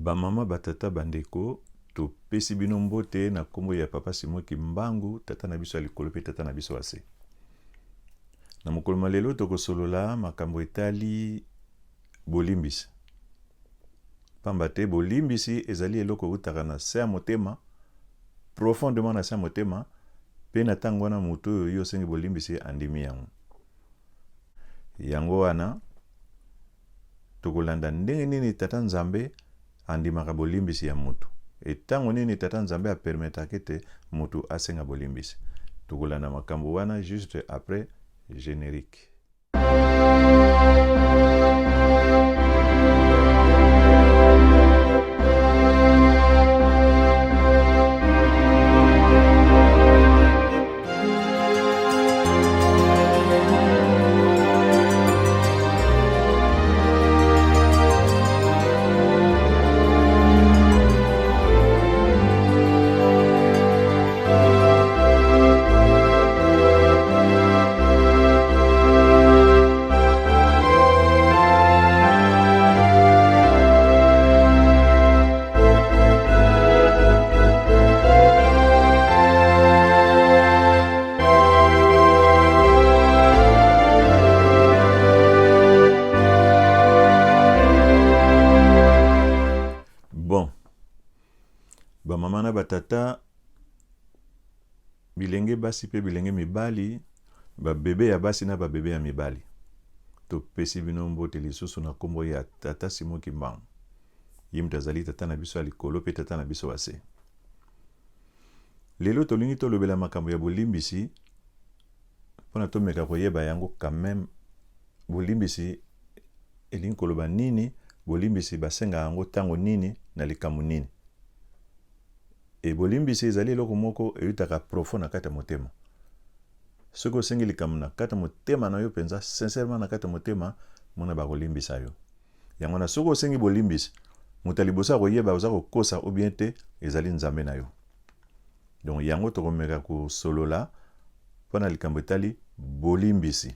Bamama batata bandeko topesi bino mbote na kombo ya papa Simon Kimbangu tata na biso ya likolo pe tata na biso ase. Na mokolo malelo tokosolola makambo etali bolimbisi. Pamba te bolimbisi ezali eloko utaka na se ya motema, profondément na se ya motema, pe na tango wana mutu oyo yo sengi bolimbisi andimi yango. Yango wana tokolanda ndenge nini tata Nzambe andimaka bolimbisi ya mutu. Etango nini tata Nzambe a permetaka ete mutu asenga bolimbisi. Tokolanda makambo wana juste après générique. Bamama na batata bilenge basi pe bilenge mibali, babebe ya basi na babebe ya mibali. Topesi bino mbote lisusu na kombo ya tata Simon Kimbangu. Yimta zali tata na biso ya likolo pe tata na biso ase. Lelo tolingi tolobela makambo ya bolimbisi pona tomeka koyeba yango quand même bolimbisi elingi koloba nini, bolimbisi basenga yango tango nini na likambo nini. E bolimbisi ezali eloko moko eyutaka profond na kati ya motema. Soki osengi likambo na kati ya motema na yo penza, sincèrement na kati ya motema, mona bakolimbisa yo. Yango na soki osengi bolimbisi, mutu liboso akoyeba oza kokosa ou bien te ezali Nzambe na yo. Donc yango tokomeka kosolola mpona likambo etali bolimbisi.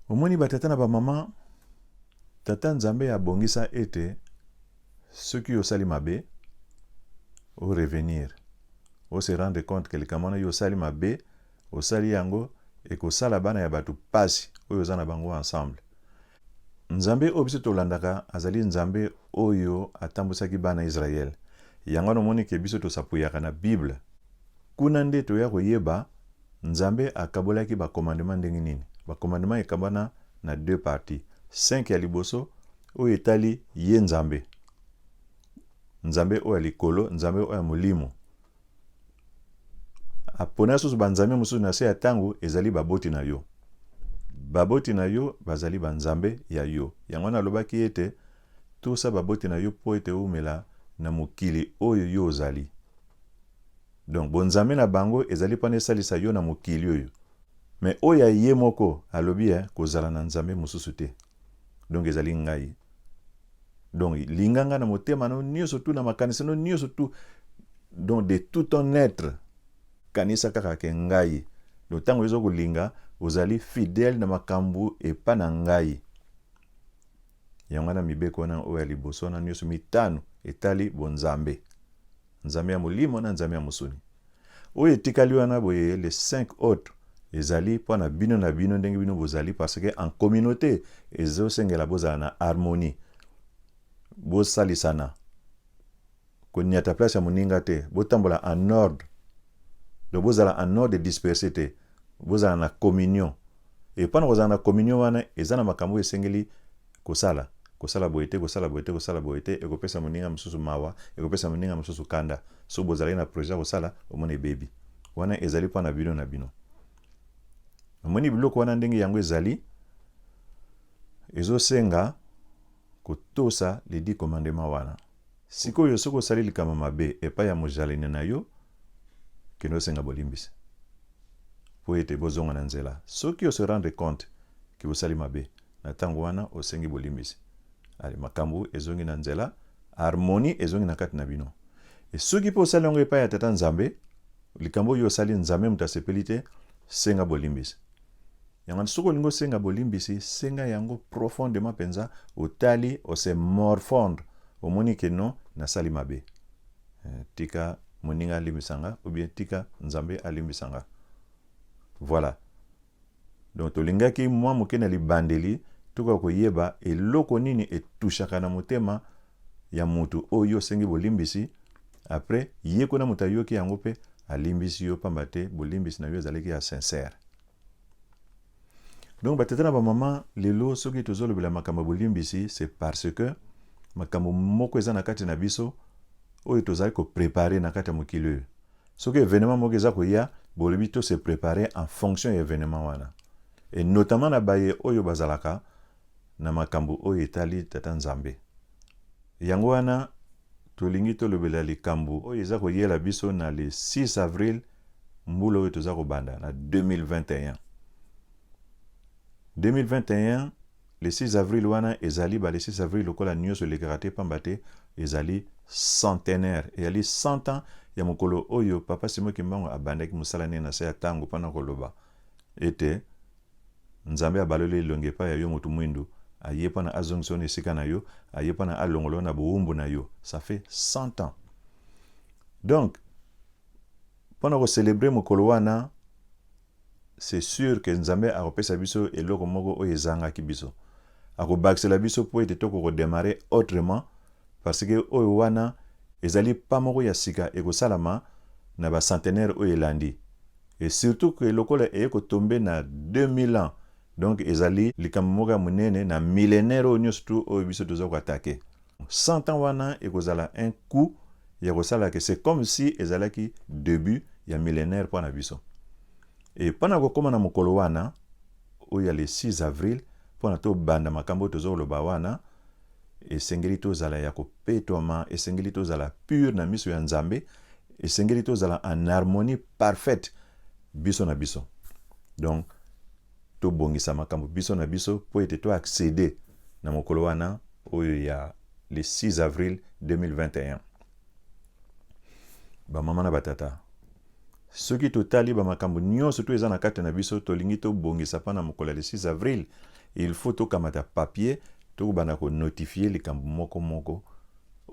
Omoni batata na bamama, tata Nzambe abongisa ete soki osali mabe au revenir, au se rendre compte que likambo wana yo osali mabe, osali yango ekosala bana ya batu pasi oyo oza na bango ensemble. Nzambe oyo biso tolandaka azali Nzambe oyo atambusaki bana Israel. Yango wana omoni ke biso tosapuyaka na Bible. Kuna nde toya koyeba Nzambe akabolaki bakomandema ndenge nini. Bakomandema ekabana na deux parties. 5 ya liboso oyo etali ye Nzambe. Nzambe oyo likolo, Nzambe oyo molimo. Apona susu banzambe mususu na se ya tango ezali baboti na yo. Baboti na yo bazali banzambe ya yo. Yango na lobaki ete tosa baboti na yo po ete umela na mokili oyo yo ozali. Donc bonzambe na bango ezali pane salisa yo na mokili oyo. Mais oya ye moko alobi kozala na Nzambe mususu te. Donc ezali ngai. Donc linganga na motema no nyonso tu na makanisa no nyonso tu, donc de tout ton être kanisa kaka ke ngai. Donc tango ezo kolinga ozali fidèle na makambu epa na ngai. Yango na mibeko na oya liboso na nyonso mitano etali bonzambe. Nzambe ya molimo na Nzambe ya mosuni. Oyo etikali wana boye les 5 autres ezali pona bino na bino ndenge bino bozali parce que en communauté ezo sengela bozala na harmonie. Bosalisana konyata place ya moninga te, botambola en ordre. Donc bozala en ordre dispersé te, bozala na communion. Et pendant bozala na communion wana ezana makambo esengeli kosala boete, kosala boete, ekopesa moninga mususu mawa, ekopesa moninga mususu kanda. So bozala na projet kosala omone baby. Wana ezali pona bino na bino. Omoni biloko wana ndenge yango ezali ezo senga kotosa les 10 commandements wana. Sikoyo soko sali likama mabe epa ya mojalene na yo keno senga bolimbisi. Po ete bozonga na nzela. Soki se rendre compte ki bosali mabe na tango wana osengi bolimbisi. Ali makambu ezongi na nzela, harmonie ezongi na kati na bino. E soki po sali ngo epa ya tata Nzambe, likambo yo sali Nzambe mutasepeli te senga bolimbisi. yango soko lingo senga bolimbisi senga yango profondément penza otali ose morfondre omoni ke non nasali mabe tika moninga alimbisanga ou bien tika nzambe alimbisanga. Voilà. Donc tolingaki mwa moke na libandeli tuka koyeba eloko nini etushaka na motema ya mutu oyo sengi bolimbisi après ye kona muta yoki yango pe alimbisi yo pamba te bolimbisi na yo ezalaki ya sincère. Donc batata na ba mama lelo soki tozolobela makambo bolimbisi c'est parce que makambo moko eza na kati na biso oyo tozali ko préparer na kati ya mokili. Soki événement moko eza koya bolobi to se préparer en fonction ya événement wana. Et notamment na baye oyo bazalaka na makambo oyo etali tata nzambe. Yango wana tolingi tolobela likambo oyo eza koyela biso na le 6 avril mbula oyo toza kobanda na 2021. 2021 le 6 avril wana ezali ba le 6 avril lokola nyonso elekaka te pamba te ezali centenaire ezali 100 ans ya mokolo oyo papa Simon Kimbangu abandaki mosala ne na se ya tango mpona koloba ete nzambe abaloli elongi epai ya yo motu mwindu aye mpona azongisa yo na esika na yo aye mpona alongolo na bowumbu na yo. Ça fait 100 ans. Donc mpona kocélébrer mokolo wana c'est sûr que nzambe akopesa biso eloko moko oyo ezangaki biso akobakisela biso po ete tokokodémarrer autrement parce que oyo wana ezali pa moko ya sika ekosalama na bacentenaire oyo elandi et surtout que lokola eye kotombe na 2000 ans donc ezali likambo moko ya monene na millénaire oyo nyonso tu oyo biso toza koatake 100 ans wana ekozala un coup ya kosalaka c'est comme si ezalaki début ya millénaire mpona biso. Et mpona kokoma na mokolo wana oyo ya le 6 avril mpona tobanda makambo toza koloba wana esengeli tozala ya kopetwama esengeli tozala pure na miso ya nzambe esengeli tozala en harmonie parfaite biso na biso. Donc tobongisa makambo biso na biso po ete to accéder na mokolo wana oyo ya le 6 avril 2021. Ba mama na batata soki totali ba makambo nyonso to eza na kati na biso tolingi tobongisa pa na mokolo ya le 6 avril il faut tokamata papier tokobanda konotifie likambo moko moko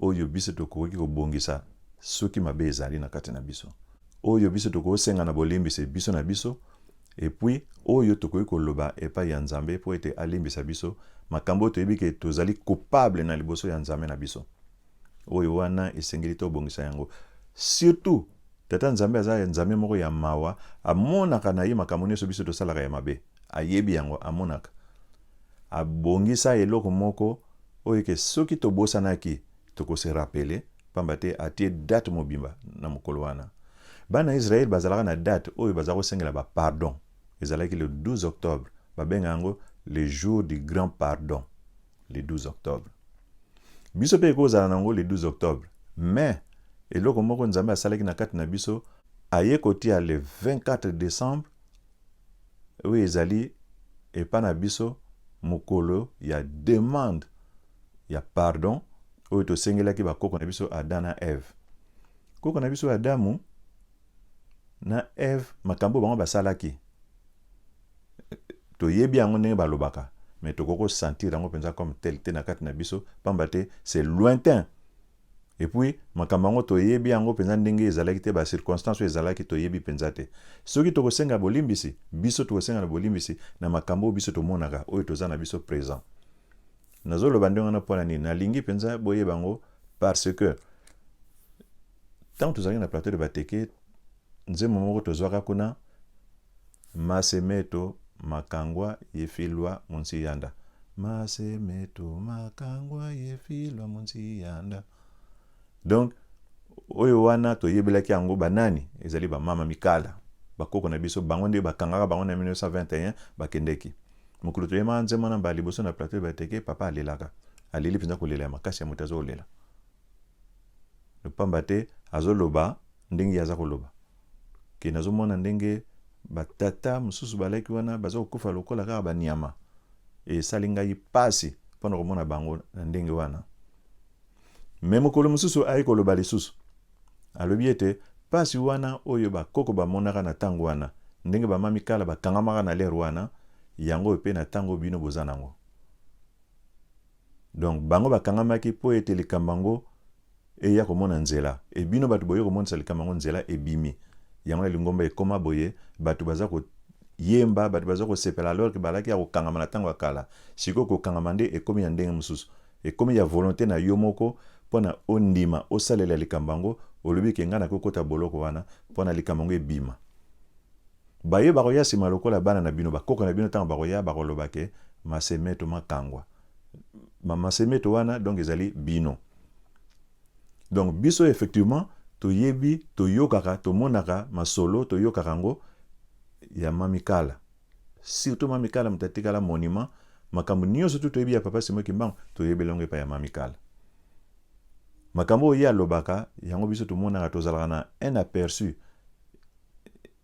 oyo biso tokoki kobongisa soki mabe ezali na kati na biso oyo biso tokosenga na bolimbisa biso na biso et puis oyo tokoki koloba epai ya nzambe po ete alimbisa biso makambo toyebi ke tozali coupable na liboso ya nzambe na biso oyo wana esengeli tobongisa yango. Surtout tata nzambe aza ya nzambe moko ya mawa amonaka na ye makambo nyonso biso tosalaka ya mabe ayebi yango amonaka abongisa eloko moko oyo ke soki tobosanaki tokose rappeler pamba te atie date mobimba na mokolo wana. Bana Israël bazalaka na date oyo bazala kosengela ba pardon ezalaki le 12 octobre babenga yango le jour du grand pardon le 12 octobre. Biso pe ekozala nango le 12 octobre mais eloko moko nzambe asalaki na kati na biso aye kotia le 24 décembre oyo ezali epa na biso mokolo ya demande ya pardon oyo tosengelaki bakoko na biso Adam na Eve. Koko na biso Adamu na Eve makambo bango basalaki toyebi yango ndenge balobaka mais tokoko sentir yango penza comme tel te na kati na biso pamba te c'est lointain. Et puis makambo yango toyebi yango penza ndenge ezalaki te ba circonstance oyo ezalaki toyebi penza te soki tokosenga bolimbisi biso tokosenga na bolimbisi na makambo biso tomonaka oyo toza na biso présent. Nazoloba ndenge wana mpona nini nalingi penza boyeba yango parce que tant tozalaki na plateau de bateke nzembo moko tozwaka kuna masemeto makangwa yefilwa munsi yanda masemeto makangwa yefilwa munsi yanda. Donc oyo wana toyebelaki yango banani ezali ba mama mikala bakoko na biso bango nde bakangaka bango na 1921 bakendeki mokolo toyema nzembo na ba liboso na plateau bateke papa alelaka aleli penza kolela makasi ya moto azolela pamba te azoloba ndenge aza koloba ke nazomona ndenge batata mosusu balaki wana baza kokufa lokola kaka banyama esali ngai pasi mpona komona bango na ndenge wana. Me mokolo mosusu ayi koloba lisusu alobi ete pasi wana oyo bakoko bamonaka na ntango wana ndenge bamami kala bakangamaka na lere wana yango pe na tango bino bozanango. Donc bango bakangamaki po ete likambango e ya komona nzela e bino batu boye komonisa likambango nzela e bimi yango lingomba ekoma boye batu baza ko yemba batu baza ko sepela alors que balaki ya kokangama na tango akala siko kokangama nde ekomi ya ndenge mususu ekomi ya volonté na yo moko pona ondima osalela likambango olobi ke ngana kokota boloko wana pona likambango ebima baye bakoya sima lokola bana na bino bakoko na bino tango bakoya bakoloba ke masemeto makangwa masemeto wana donc ezali bino. Donc biso effectivement to yebi to yokaka to monaka masolo to yokaka ngo ya mamikala surtout mamikala mutatikala monument makambo nyonso to yebi ya papa Simon Kimbangu to yebi longe pa ya mamikala makambo ya lobaka yango biso to monaka to zalaka na un aperçu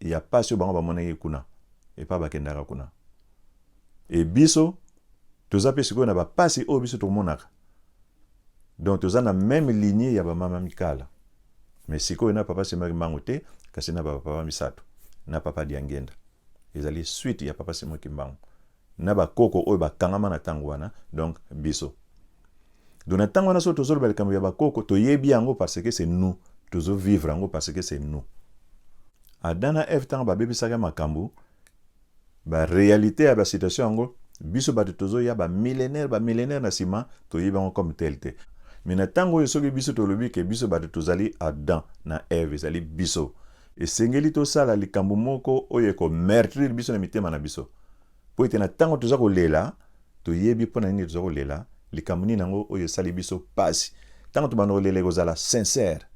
ya pasio bango ba monaki kuna et pas bakendaka kuna et biso toza pe sikoyo na ba pasi o biso to monaka. Donc toza na même lignée ya ba mama mikala mais sikoyo na papa Simon Kimbangu te kasi na ba papa misato na papa Diangenda ezali suite ya papa Simon Kimbangu na ba koko oyo bakangama na tango wana donc biso donc na tango wana so tozolo balikambo ya ba koko to yebi yango parce que c'est nous tozo vivre yango parce que c'est nous. Adana F tango ba bebisaka makambo ba réalité ya ba situation yango biso ba tozo ya ba millénaire na sima to yebi yango comme tel te. Mais na tango yosoki biso to lobi ke biso ba tozali Adam na Eve ezali biso et sengeli to sala likambo moko oyo ko meurtrir biso na mitema na biso po ete na tango toza ko lela to yebi pona nini toza ko lela likambo nini nango oyo sali biso pasi tango to bando lela kozala sincère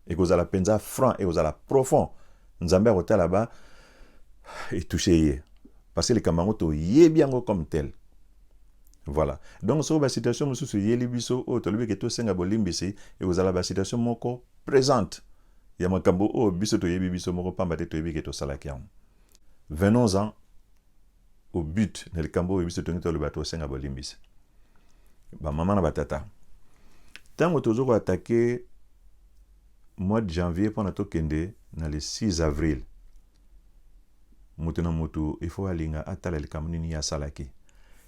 et kozala penza franc et kozala profond nzambe akotala ba et toucher ye parce que likambo ngo to yebi yango comme tel. Voilà. Donc sur la situation mususu yeli biso o to lobi ke to senga bolimbisi et kozala ba situation moko présente ya makambo o biso to yebi biso moko pamba te to yebi ke to salaki yango. Venons-en au but na likambo o biso to ngito loba to senga bolimbisi. Ba mama na batata. Tango tozo ko attaquer mois de janvier pendant to kende na le 6 avril. Mutu na mutu il faut alinga atala likambo nini ya salaki.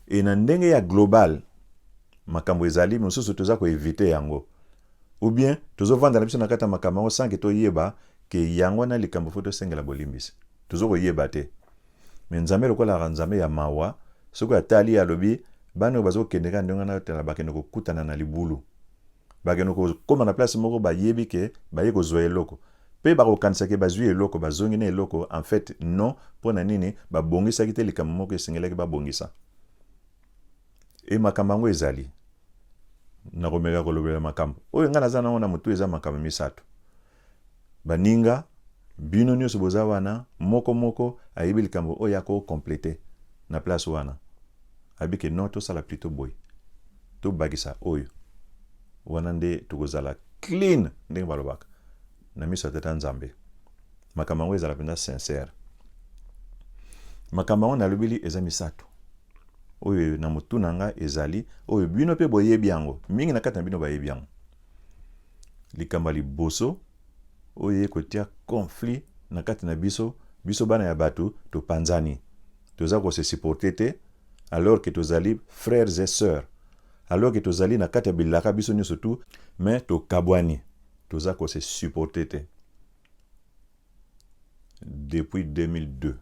Et na ndenge ya global makambo ezali mususu toza ko éviter yango. Ou bien tozo vanda na biso na kata makambo sans que to yeba ke yango na likambo foto sengela bolimbisi. Tozo ko yeba te. Mais nzambe lokola nzambe ya mawa soko atali alobi bano bazo kendeka ndonga na tala bakeno ko kutana na libulu. Bakeno ko koma na place moko ba yebi ke ba yeko zoe loko. Pe ba ko kanisa ke bazui eloko bazongi na eloko en fait non pona nini ba bongisa kite likambo moko esengela ke ba bongisa. Et makambo ezali na komeka kolobela makambo oyo ngana zana ona mutu eza makambo misato baninga bino nyonso boza wana moko ayibi likambo oyo ako compléter na place wana abike non to sala plutôt boy to bagisa oyo wana nde tukozala clean ndenge balobaka na miso tata nzambe makambo ezala penda sincère makambo na lobili eza misato oyo na mutu nanga ezali oyo bino pe boyebi yango mingi na kati na bino bayebi yango likambo liboso oyo ekotia conflit na kati na biso bana ya batu to panzani toza ko se supporter te alors que tozali frères et sœurs alors que tozali na kati ya bilaka biso nyonso tu mais to kabwani toza ko se supporter te depuis 2002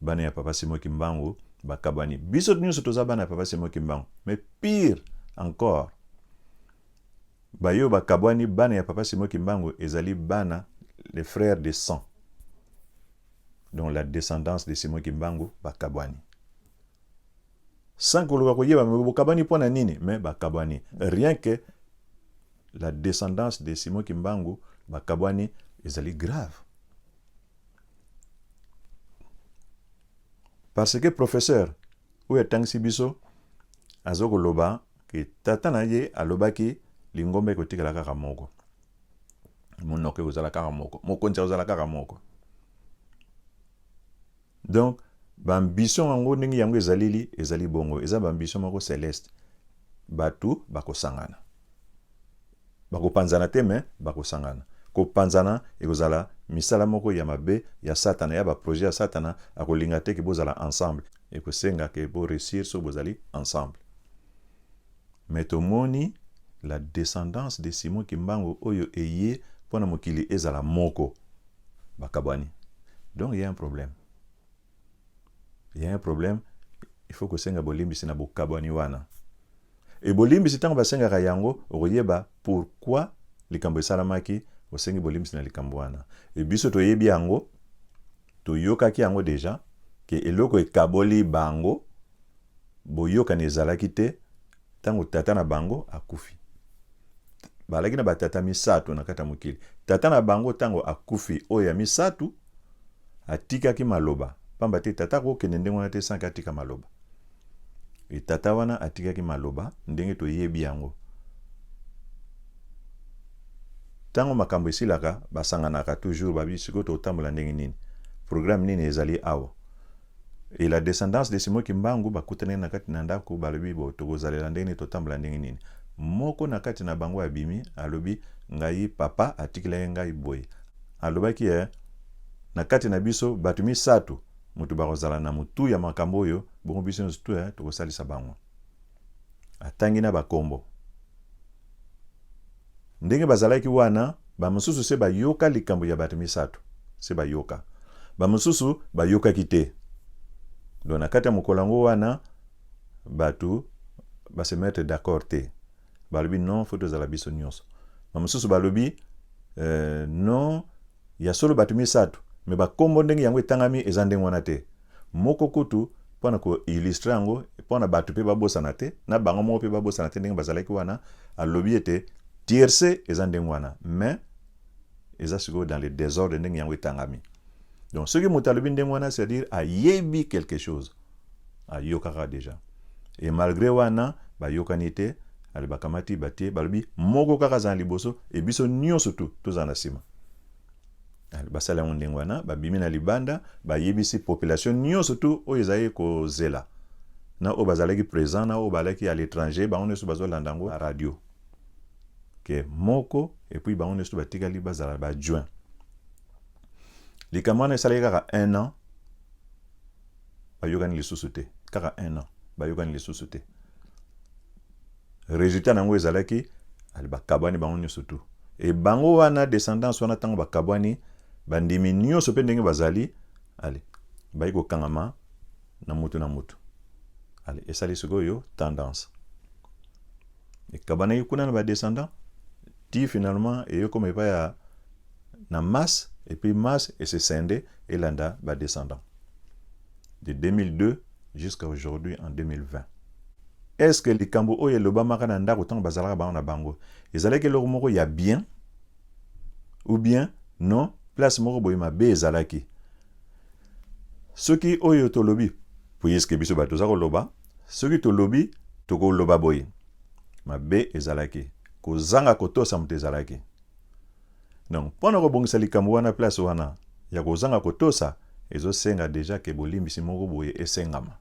bana ya papa Simon Kimbangu bakabani biso nyonso toza bana ya papa Simon Kimbangu mais pire encore bayo bakabwani bana ya papa Simon Kimbangu ezali bana les frères de sang donc la descendance de Simon Kimbangu bakabwani sans koloba koyeba bakabwani pona nini mais bakabwani rien que la descendance de Simon Kimbangu bakabwani ezali grave parce que professeur ou etangisi biso azoko loba ke tata na ye alobaki lingombe ko tikala kaka moko monoko ozala kaka moko mokonzi ozala kaka moko donc bambition yango ndenge yango ezali bongo eza bambition moko céleste batu bakosangana bakopanzana te mais bakosangana kopanzana ekozala misala moko ya mabe ya satana ya ba projet ya satana akolinga te ke bozala ensemble ekosenga ke bo réussir so bozali ensemble. Mais tomoni la descendance de Simon Kimbangu oyo eye pona mokili ezala moko bakabwani. Donc il y a un problème. Il y a un problème. Il faut que senga bolimbisi na bokabwani wana. Et bolimbisi tango basenga kayango okoyeba pourquoi likambo esalamaki osengi bolimbisi na likambo wana. Et biso toyebi yango toyokaki yango déjà ke eloko ekaboli bango boyoka nezalaki te tango tata na bango akufi. Balaki na batata misato na kata mokili. Tata na bango tango akufi oya misatu atikaki maloba. Pamba te tata ko kende ndenge wana te sanka atika maloba. E tata wana atikaki maloba ndenge toyebi yango. Tango makambo esilaka basanganaka toujours babi siko totambola ndenge nini. Programme nini ezali awa. Et la descendance de Simon Kimbangu bakutane na kati na ndako balobi bo tokozalela ndenge totambola ndenge nini. Moko na kati na bango abimi alobi ngai papa atikila ngai boy. Alobaki na kati na biso batu misato mutu bakozala na mutu ya makambo oyo bongo biso nzutu tokosalisa bango. Atangi na bakombo. Ndenge bazalaki wana bamususu se bayoka likambo ya batu misato. Se bayoka. Bamususu bayoka kite. Donc na kati ya mokolango wana batu se mettre d'accord te. Balobi non faut tozala biso nyonso. Bamususu balobi non ya solo batu misato. Me bakombo ndenge yango etangami eza ndenge wana te. Moko kutu pona ko illustre yango pona batu pe babosana te na bango moko pe babosana te ndenge bazalaki wana alobi ete tierce eza ndenge wana mais eza siko dans le désordre ndenge yango etangami. Donc ce que mutalobi ndenge wana c'est-à-dire ayebi quelque chose. Ayokaka déjà. Et malgré wana bayokani te ali bakamati batie balobi moko kaka za liboso e biso nyonso tu tozana sima. Basala ndenge wana babimi na libanda bayebisi population nyonso tu oyo ezaye kozela na o bazalaki présent na o balaki à l'étranger ba on est bazolanda ngo à radio ke moko et puis ba on est batikali bazala ba juin likamana esalaki kaka 1 an bayokani lisusu te kaka 1 an bayokani lisusu te résultat nango ezalaki ali bakabwani bango nyonso tu et bango wana descendance wana tango bakabwani bandimi nyonso pe ndenge bazali ali bayi kokangama na mutu na mutu ali esali sikoyo tendance ekabana kuna na ba descendant ti finalement et comme pas ya na masse et puis masse et se scindé et landa ba descendant de 2002 jusqu'à aujourd'hui en 2020. Est-ce que likambo oyo lobama kana ndako tango bazalaka ba na bango ezalaki loko moko ya bien ou bien non place moko boyima be ezalaki soki oyo tolobi puisque biso bato za koloba soki tolobi tokoloba boye mabe ezalaki kozanga kotosa mutu ezalaki. Donc pona kobongisa likambo wana place wana ya kozanga kotosa ezosenga déjà ke bolimbisi moko boye esengama.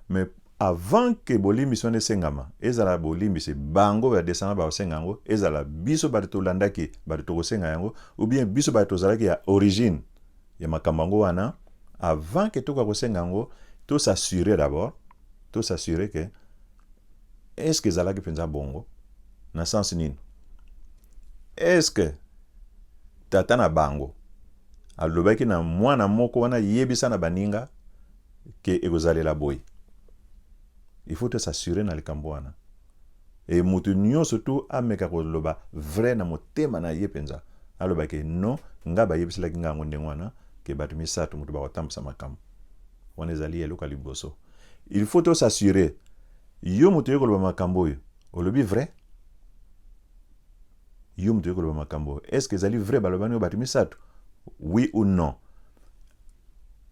Mais avant que bolimbisi wana esengama ezala bolimbisi bango ya descendant ba osenga yango ezala biso bato tolandaki bato tokosenga yango ou bien biso bato tozalaki ya origine ya makambo wana avant que toka kosenga yango to s'assurer d'abord to s'assurer que est-ce que ezalaki penza bongo na sens nini est-ce que tata na bango alobaki na mwana moko wana yebisa na baninga ke egozalela boy. Il faut s'assurer na likambo wana et mutu nyonso tu ameka koloba vrai na motema na ye penza alobaki non nga bayebiselaki nga ngo ndenge wana ke batu misato mutu bakotambisa makambo wana ezali eloko liboso. Il faut s'assurer yo mutu yekoloba makambo oyo olobi vrai yo mutu yekoloba makambo est-ce que ezali vrai balobani yo batu misato oui ou non.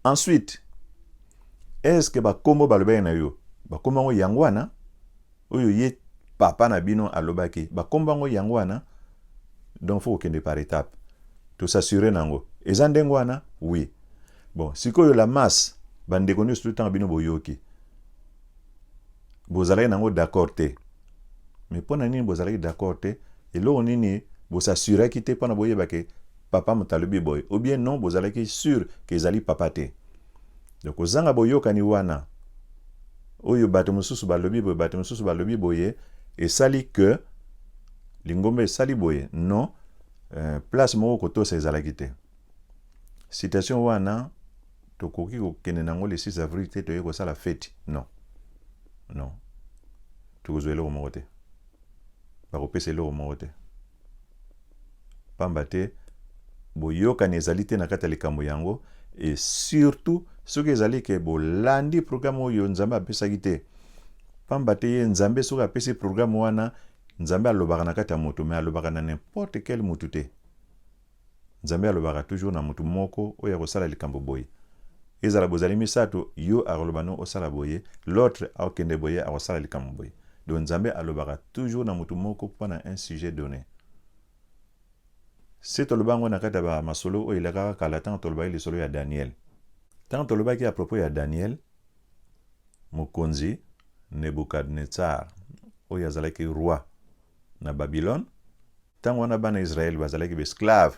Ensuite est-ce que bakombo balobani na yo bakomba ngo yangwana oyo ye papa na bino alobaki bakomba ngo yangwana donc faut kende par étape to s'assurer nango eza ndenge wana oui bon sikoyo la masse bandeko nyonso tout temps bino boyoki bozalaki nango d'accord te mais pona nini bozalaki d'accord te eloko nini s'assurer ki te pona boye bake papa mutalobi boy ou bien non bozalaki sûr que ezali papa te. Donc ozanga boyokani wana oyo bato mosusu balobi boye esali que lingomba esali boye non place moko kotosa ezalaki te. Citation wana tokoki kokende nango le 6 avril te toye kosala fete non tokozwa eloko moko te bakopesa eloko moko te pamba te boyokani ezali te na kati ya likambo yango et surtout soki ezali ke bolandi programme oyo nzambe apesaki te pamba te ye nzambe soki apesi programme wana nzambe alobaka na kati ya moto mais alobaka na n'importe quel motu te. Nzambe alobaka toujours na motu moko oyo akosala likambo boye ezala bozali misato yo akoloba no osala boye l'autre akokende boye akosala likambo boye. Donc nzambe alobaka toujours na motu moko mpona un sujet donné. Se tolobango na kati ya ba masolo oyo elakaka kala ntango tolobaki lisolo ya Daniel. Ntango tolobaki à propos ya Daniel, mokonzi Nebukadnezar oyo azalaki roi na Babylone, ntango wana bana Israel bazalaki besclave,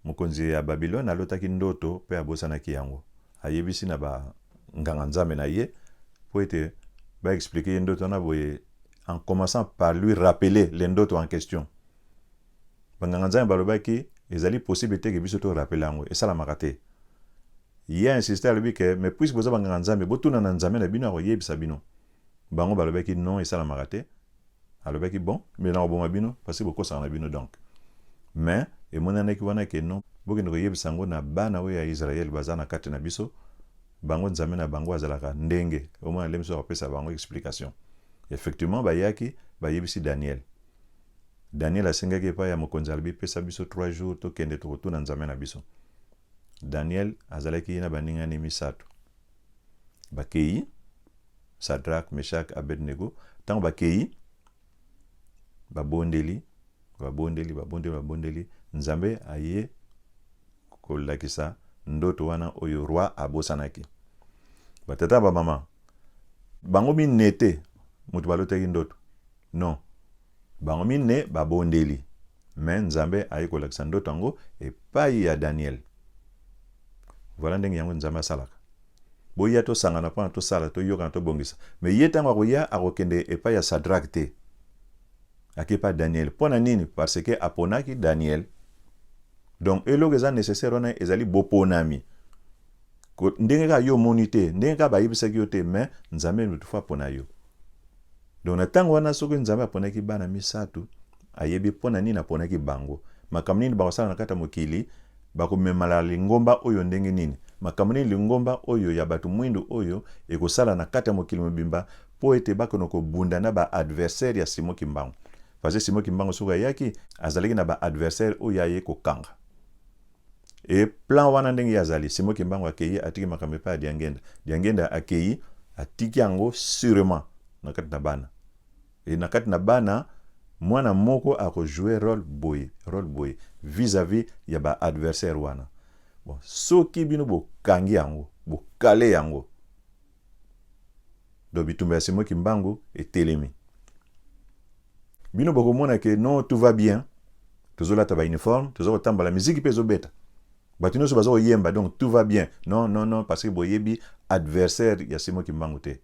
mokonzi ya Babylone alotaki ndoto pe abosanaki yango. Ayebisi na ba nganga nzambe na ye po ete ba expliquer ndoto na boye en commençant par lui rappeler les ndoto en question. Banganga nzambe balobaki ezali possible te ke biso to rappeler yango esalamaka te. Ye insisté alobi ke mais puisque boza banganga nzambe botuna na nzambe na bino akoyebisa bino. Bango balobaki non esalamaka te. Alobaki bon mais na oboma bino parce que bokosaka na bino donc. Mais emonanaki wana ke non bokende koyebisa yango na bana oyo ya Israel baza na kati na biso bango nzambe na bango azalaka ndenge omona lemso akopesa bango explication. Effectivement bayaki bayebisi Daniel. Daniel asengaki epai ya mokonzi alobi pesa biso 3 jours tokende tokotuna nzambe na biso. Daniel azalaki na baningani misato. Bakei Shadrach, Meshach, Abednego tango bakei babondeli nzambe aye kolakisa ndoto wana oyo roi abosanaki. Batata ba mama bango minete mutu balotaki ndoto non bango mine babondeli mais nzambe aye kolakisa ndoto yango epai ya Daniel. Voilà ndenge yango nzambe asalaka. Boya to sangana mpona tosala toyoka to bongisa mais ye ntango akoya akokende epai ya Shadrach te akepa Daniel mpona nini parce que aponaki Daniel. Donc eloko eza nécessaire wana ezali boponami ndenge ka yo moni te ndenge ka bayebisaki yo te mais nzambe toutefois apona yo. Donc na ntango wana soki nzambe aponaki bana misato ayebi mpona nini aponaki bango makambo nini bakosala na kati ya mokili bakomemala lingomba oyo ndenge nini makambo nini lingomba oyo ya bato mwindu oyo ekosala na kati ya mokili mobimba po ete bakono kobunda na ba adversaire ya Simon Kimbangu. Parce que Simon Kimbangu soki ayaki azalaki na ba adversaire oyo aye kokanga. Et plan wana ndenge yazali Simon Kimbangu akei atiki makambo epai ya Diangenda. Diangenda akei atiki yango sûrement na kati na bana. Et na kati na bana mwana moko akojouer rôle boye vis-à-vis ya ba adversaire wana. Bon, soki bino bokangi yango, bokale yango. Do bitumba ya Simon Kimbangu etelemi. Bino bokomona ke non tout va bien. Tozolata ba uniforme, tozokotamba la musique pe zobeta. Batino so bazo yemba donc tout va bien. Non parce que boyebi adversaire ya Simon Kimbangu te.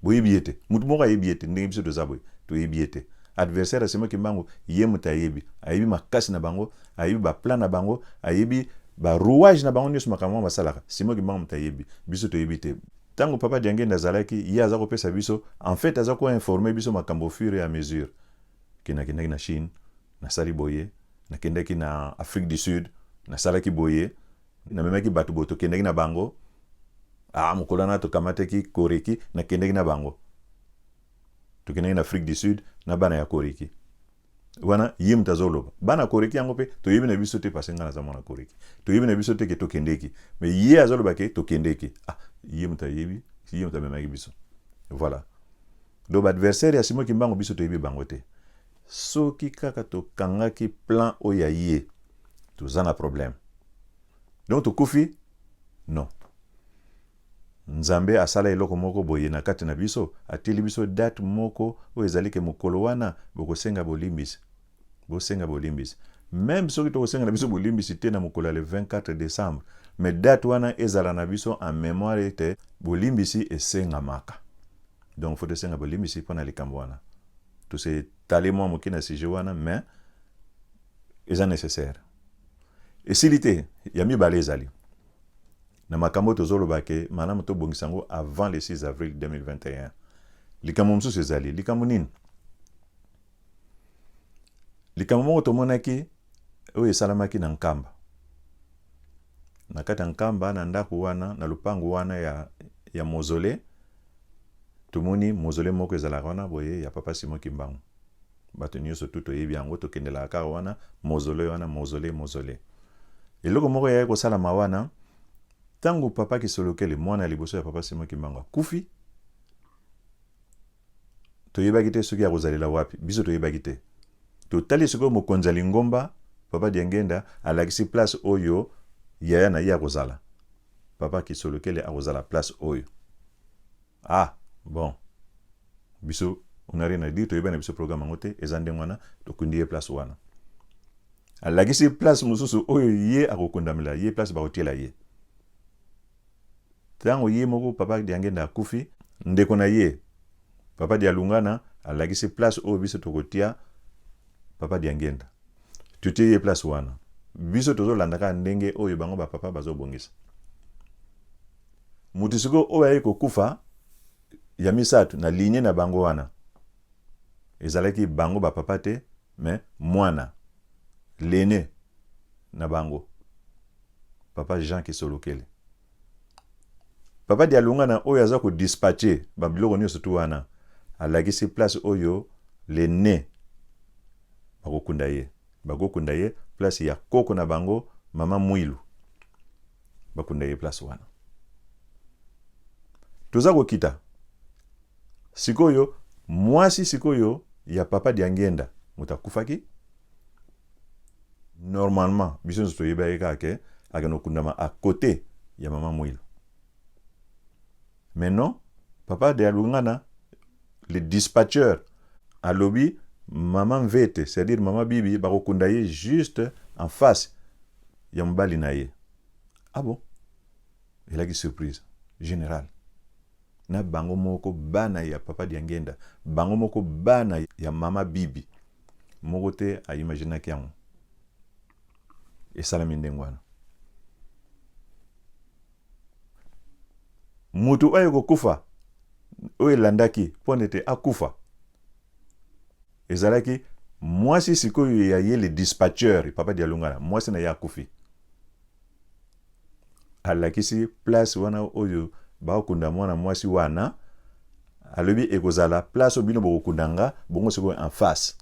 Boyebi ete. Mutu moko ayebi ete ndenge biso tozaboy. To yebi ete. Adversaire ya Simon Kimbangu yemu tayebi. Ayebi makasi na bango, ayebi ba plan na bango, ayebi ba rouage na bango nyonso makambo basalaka. Simon Kimbangu tayebi. Biso to yebi te. Tango papa Diangenda azalaki ye azako pesa biso, en fait azako informer biso makambo au fur et à mesure. Kinakendaki na Chine, na sali boye, nakendaki na Afrique du Sud, na salaki boye, na memaki bato boto kendaki na bango. Mokolo na tokamataki Koreki na kendaki na bango. Tokendaki na Afrique du Sud na bana ya Koreki. Wana yim tazoloba. Bana Koreki yango pe toyebi na biso te pasenga na zamona Koreki. Toyebi na biso te ke tokendeki. Mais ye azoloba ke tokendeki. Yim tayebi, yim tamemaki biso. Voilà. Donc adversaire ya Simon Kimbangu biso toyebi bango te. Soki kaka tokangaki plan oya ye, toza na problème. Donc tokufi? Non. Nzambe asala eloko moko boye na kati na biso, atili biso date moko oyo ezali ke mokolo wana bokosenga bolimbisi. Bosenga bolimbisi. même soki tokosenga na biso bolimbisi te na mokolo le 24 décembre, mais date wana ezala na biso en mémoire ete bolimbisi esengamaka. Donc faut tosenga bolimbisi mpona likambo wana. Tose tali mwa moke na sujet wana, mais eza nécessaire. Esili te ya mibale ezali na makambo tozoloba ke malamu tobongisa yango avant le 6 avril 2021. Likambo mosusu ezali likambo nini? Likambo moko tomonaki oyo esalamaki na Nkamba. Na kati ya Nkamba na ndako wana na lupango wana ya mausolée, tomoni mausolée moko ezalaka wana boye ya Papa Simon Kimbangu. Bato nyonso tu toyebi yango tokendelaka kaka wana mausolée wana mausolée. Eloko moko ya kosalama wana tango Papa Kisolokele mwana liboso ya Papa Simon Kimbangu akufi, toyebaki te soki akozalela wapi, biso toyebaki te. Totali sikoyo mokonzi ya Lingomba Papa Diangenda alakisi place oyo yaya na ye akozala. Papa Kisolokele akozala place oyo. Ah, bon. Biso unari na di toyeba na biso programme ngote ezande wana tokundi place wana. Alakisi place mususu oyo ye akokundamela ye place bakotiela ye. Tango ye moko Papa Diangenda akufi, ndeko na ye Papa Dialungana alakisi place oyo biso tokotia Papa Diangenda. Tutie ye place wana. Biso tozolandaka ndenge oyo bango ba papa bazobongisa. Mutu siko oyo aye kokufa ya misatu na ligne na bango wana. Ezalaki bango ba papa te, mais mwana l'aîné na bango. Papa Jean Kisolokele. Papa Dialungana oyo aza ko dispatcher ba biloko nyonso tu wana. Alakisi place oyo l'aîné bakokunda ye. Bakokunda ye place ya koko na bango mama Mwilu. Bakunda ye place wana. Toza kokita. Sikoyo mwasi sikoyo ya Papa Diangenda mutakufaki. Normalement biso nso toyeba eka ke akanokundama à côté ya mama Mwilu. Mais non, Papa Dialungana le dispatcheur à lobby maman Vete, c'est-à-dire maman Bibi bakokunda ye juste en face ya mbali na ye. Ah bon? Il a une surprise générale. Na bango moko bana ya Papa Diangenda, bango moko bana ya mama Bibi. Moko te a imaginer kiango. Et salami ndengwana. Mutu oyo kokufa oyo landaki ponete akufa. Ezalaki mwasi sikoyo ya ye le dispatcheur Papa Dialungana, mwasi na ya kufi. Alakisi place wana oyo bakunda mwana mwasi wana, alobi ekozala place obino bokundanga bongo sikoyo en face.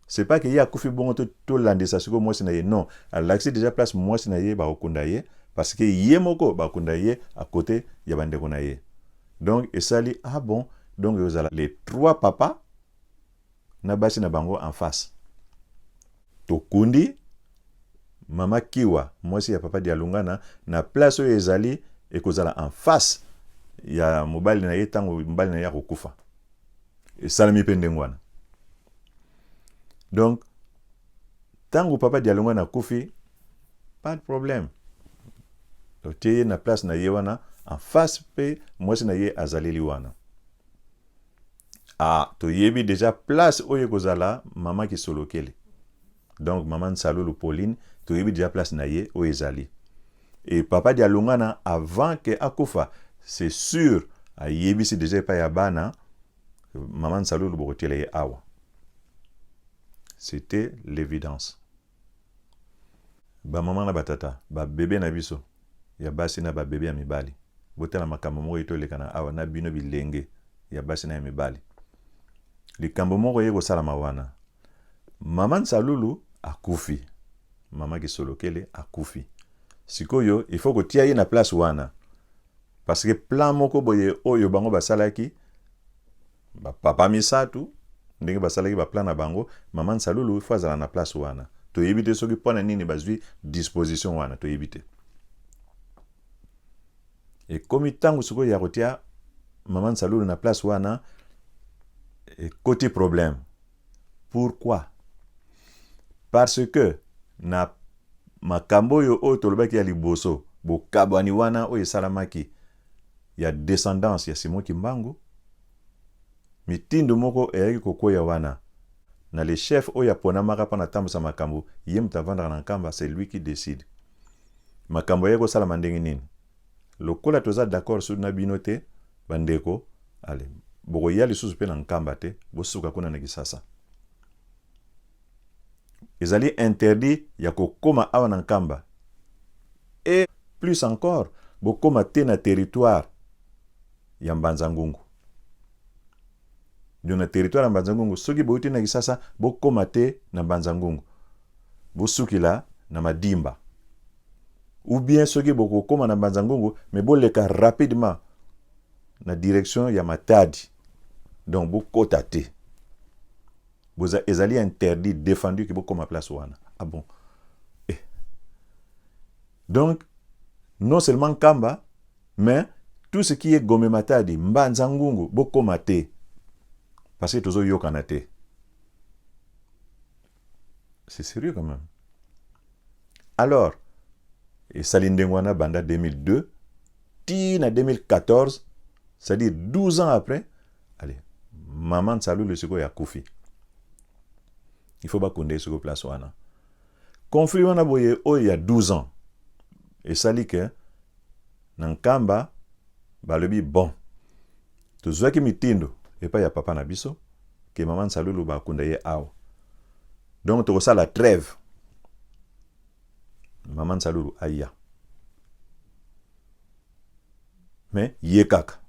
C'est pas que ya kufi bongo to landisa sikoyo mwasi na ye, non. Alakisi déjà place mwasi na ye bakunda ye parce que ye moko bakunda ye à côté ya bandeko na ye. Donc esali ah bon, donc ekozala les trois papas na basi na bango en face. Tokundi mama Kiwa mwasi ya Papa Dialungana na place oyo ezali ekozala en face ya mobali na ye tango mobali na ye kokufa. Esalami pe ndengwana. Donc tango Papa Dialungana kufi, pas de problème. Totie na place na ye wana en face pe mwasi na ye azaleli wana. Ah, toyebi déjà place oyo kozala mama Kisolokele. Donc maman Nsalulu Pauline, toyebi déjà place na ye oyo ezali. Et Papa Dialungana avant que akufa, c'est sûr ayebi si déjà pa ya bana maman Nsalulu bokotela ye awa. C'était l'évidence. Ba maman na batata, ba bébé na biso, ya basi na ba bébé ya mibali. Botela makambo moko etoleka na awa na bino bilenge ya basi na ya mibali. Likambo moko ye kosalama wana. Mama Nsalulu akufi. Mama Kisolokele akufi. Sikoyo, il faut kotia ye na place wana. Parce que plan moko boye oyo bango basalaki, ba papa misatu, ndenge basalaki ba plan na bango, Mama Nsalulu il faut azala na place wana. To yebite soki pona nini bazwi disposition wana, to yebite. Et comme tango sikoyo ya kotia Mama Nsalulu na place wana, et côté problème. Pourquoi? parce que na makambo oyo oyo tolobaki ya liboso bokabwani wana oyo esalamaki ya descendance ya Simon Kimbangu, mitindo moko eyaki kokoya wana na le chef oyo aponamaka mpo na tambusa makambo ye moto avandaka na nkamba, c'est lui qui décide makambo eyaki kosalama ndenge nini. Lokola toza d'accord sur na bino te bandeko, ale bokoya lisusu mpe na nkamba te, bosuka kuna na Kisasa. Ezali interdit ya kokoma awa na nkamba, et plus encore bokoma te na territoire ya Mbanza Ngungu. Ndio na territoire ya Mbanza Ngungu soki bouti na Kisasa bokoma te na Mbanza Ngungu, bosukila na Madimba. Ou bien soki bokokoma na Mbanza Ngungu mais boleka rapidement na direction ya Matadi, donc bokota te. Boza ezali interdit, défendu que bokoma place wana. Ah bon? Donc non seulement Kamba, mais tout ce qui est Gome Matadi, Mbanza Ngungu bokoma te, parce que tozo yokana te. C'est sérieux quand même. Alors, et Salindengwana Banda 2002, Tina 2014, c'est-à-dire 12 ans après, allez, Maman Salou le Siko ya Koufi. Il faut pas qu'on ait sur place wana. Conflit wana boye o il y a 12 ans. Et ça dit que Nankamba balobi bon. Tozwa ki mitindo et pas ya papa na biso que Maman Salou ba kunda ye aw. Donc to ça la trêve. Maman Salou aya. Mais yekak.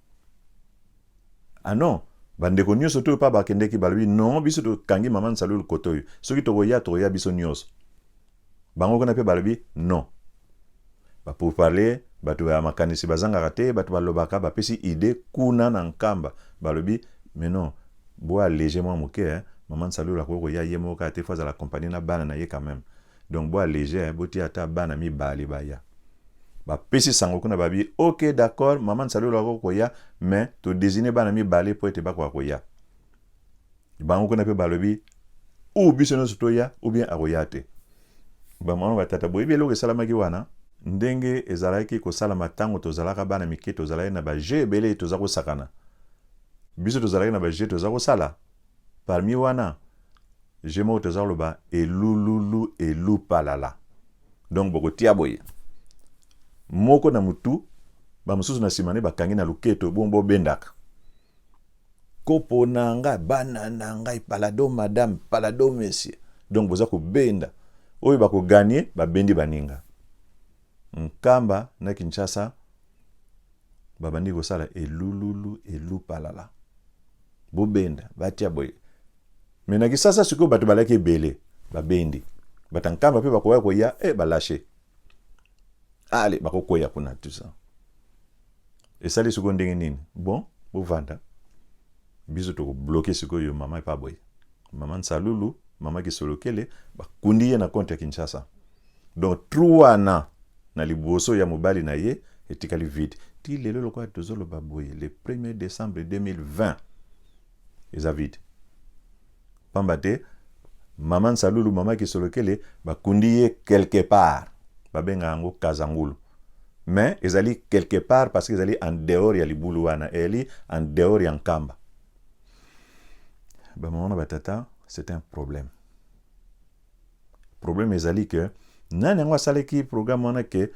Ah non, bandeko nyonso to pa bakende ki balobi non biso to kangi Maman Salou kotoyo. Soki to ya biso nyonso. Bango kona pe balobi non. Ba pour parler bato ya makanisi bazanga rate bato balobaka ba pesi idée kuna na nkamba balobi mais non boa légèrement moké Maman Salou la ko ya yemo ka te fois à la compagnie na bana na ye quand même. Donc boa léger boti ata bana mi bali baya. Ba pesi sango kuna babi OK d'accord Maman Salou la ko ya mais to désigner bana mi bali po ete ba ko ya. Bango kuna pe balobi ou biso no sotoya ou bien aroyate. Ba mama batata boyi belo ke salama ki wana ndenge ezalaki ko salama tango tozalaka bana mike tozalaki na ba je belé tozako sakana. Biso tozalaki na ba je tozako sala. Parmi wana jemo tozalo ba elululu elupalala. Donc boko tia boye. Moko na mutu ba mususu na simane ba kangi na luketo bombo bendaka. Kopo nanga bana nanga palado madame palado monsieur. Donc boza ko benda. Oyo bako gagner ba bendi baninga. Nkamba na Kinshasa babandi ko sala elululu elupalala. Bo benda batia boye. Mais na Kisasa siko bato balaki belé ba bendi. Batankamba pe bako ko ya balaché. Allez bako koya kuna tout ça. Et ça les secondes nini. Bon, bo vanda. Biso to bloquer siko yo mama pa boy. Maman Salulu, mama ki solokele ba kundiye na compte ya Kinshasa. Donc 3 ans na liboso ya mobali na ye etikali vide. Ti lelo lokwa tozolo baboye le 1er décembre 2020. Eza vide. Pambate Maman Salulu mama ki solokele ba kundiye quelque part. Ba benga ngo Kazangulu. Mais ezali quelque part parce que ezali en dehors ya libulu wana, eli en dehors ya Nkamba. Ba maman batata, c'est un problème. Problème ezali que nani ngwa saleki programme wana que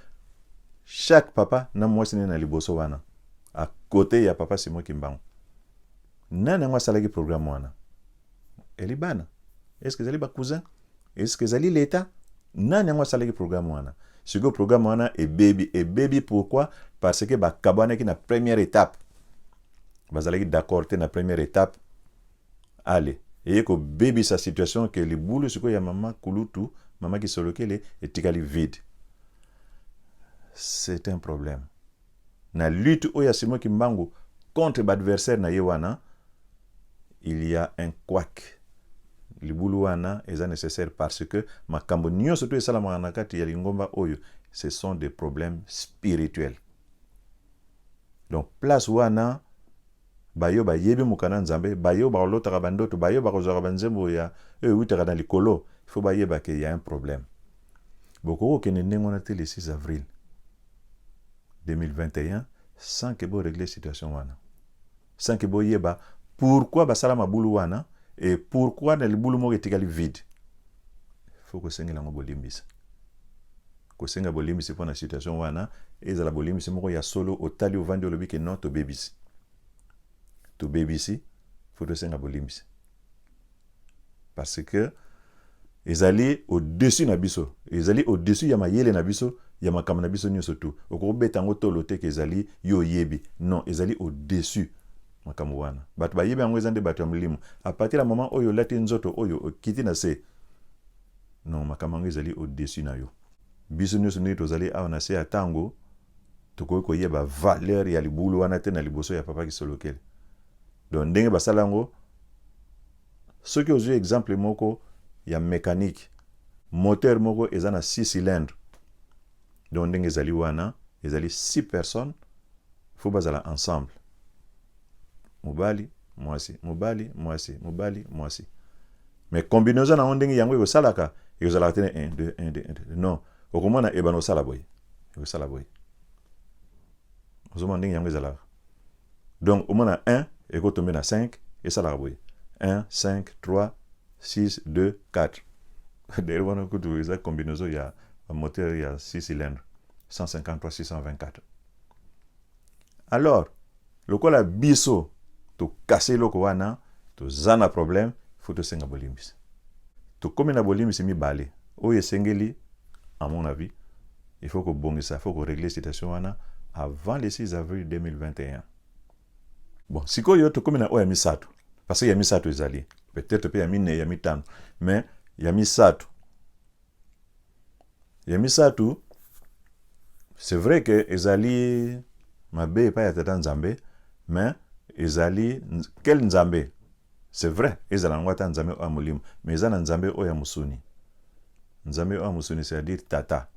chaque papa na mwasi na liboso wana à côté ya papa Simon Kimbangu. Nani ngwa saleki programme wana. Elibana. Est-ce que ezali ba cousin? Est-ce que ezali l'état? Nani ngwa saleki programme wana. Ce programme wana est baby. Et baby pourquoi? Parce que ba kabana ki na première étape. Bazalaki d'accord te na première étape. Allez. Et que baby sa situation que les boules ce que ya maman kulutu, maman qui se lokele est égali vide. C'est un problème. Na lutte oya Simon Kimbangu contre l'adversaire na yewana, il y a un couac. Les boules wana est nécessaire parce que makambo nyo surtout et salama nakati ya lingomba oyo, ce sont des problèmes spirituels. Donc place wana bayo ba yebi mukana nzambe bayo ba lotaka bandoto bayo ba kozaka banzembo ya witaka na likolo faut bayeba qu'il y a un problème. Beaucoup qui n'est pas le 6 avril 2021 sans que vous régler la situation. Sans que vous yeba pourquoi basala mabulu wana et pourquoi le boulot mo etikali vide. Faut que senga lango bolimbisa. Ko senga bolimbisa pour la situation wana et za la bolimbisa moko ya solo otali ovandi olobi ke non to bebisi. To bebisi faut que senga bolimbisa. Parce que ils allaient au-dessus na biso, ils allaient au-dessus ya mayele na biso, ya makama na biso nyonso tout. Oko betango tolote ke ezali yo yebi. Non, ils allaient au-dessus makamo wana. Bato ba yebi yango ezande bato ya mulimo. À partir du moment oyo lati nzoto oyo okiti na se. Non, makamo yango ezali au-dessus na yo. Biso nyonso nini tozali awa na se ya tango tokoki koyeba valeur ya libulu wana te na liboso ya papa kisolokele. Donc ndenge basala yango soki ozwi exemple moko ya mécanique moteur moko eza na 6 cylindres donc ndenge ezali wana ezali 6 personnes faut bazala ensemble mobali mwasi mobali mwasi mobali mwasi mais combinaison na ndenge yango ekosalaka ekozala tene 1 2 1 2 1 non okomona ebano sala boy ekosala boy ozoma ndenge yango ezalaka donc omona 1 ekotombe na 5 esalaka boy 1 5 3 6, 2, 4. D'ailleurs, on a utilisé la combinaison, il y a un moteur, il y a 6 cylindres. 153, 624. Alors, le quoi la biso, tu casser le kowana, tu zana problème, il faut te senga bolimis. Tu comme na bolimis, c'est mi balé. Oye sengeli, à mon avis, il faut que bon ça, il faut que régler la situation wana avant le 6 avril 2021. Bon, si ko yo tu comme na oya misato, parce que ya misato ezali. Peut-être qu'il y a mis ne, il y a mis tant, mais il y a mis ça tout. Il y a mis ça tout. C'est vrai que Ezali, ma bé pas yatata nzambe, mais Ezali, quel nzambe? C'est vrai, Ezali ngwata nzambe o amulim, mais Ezali nzambe o ya musuni. Nzambe o musuni, c'est-à-dire tata.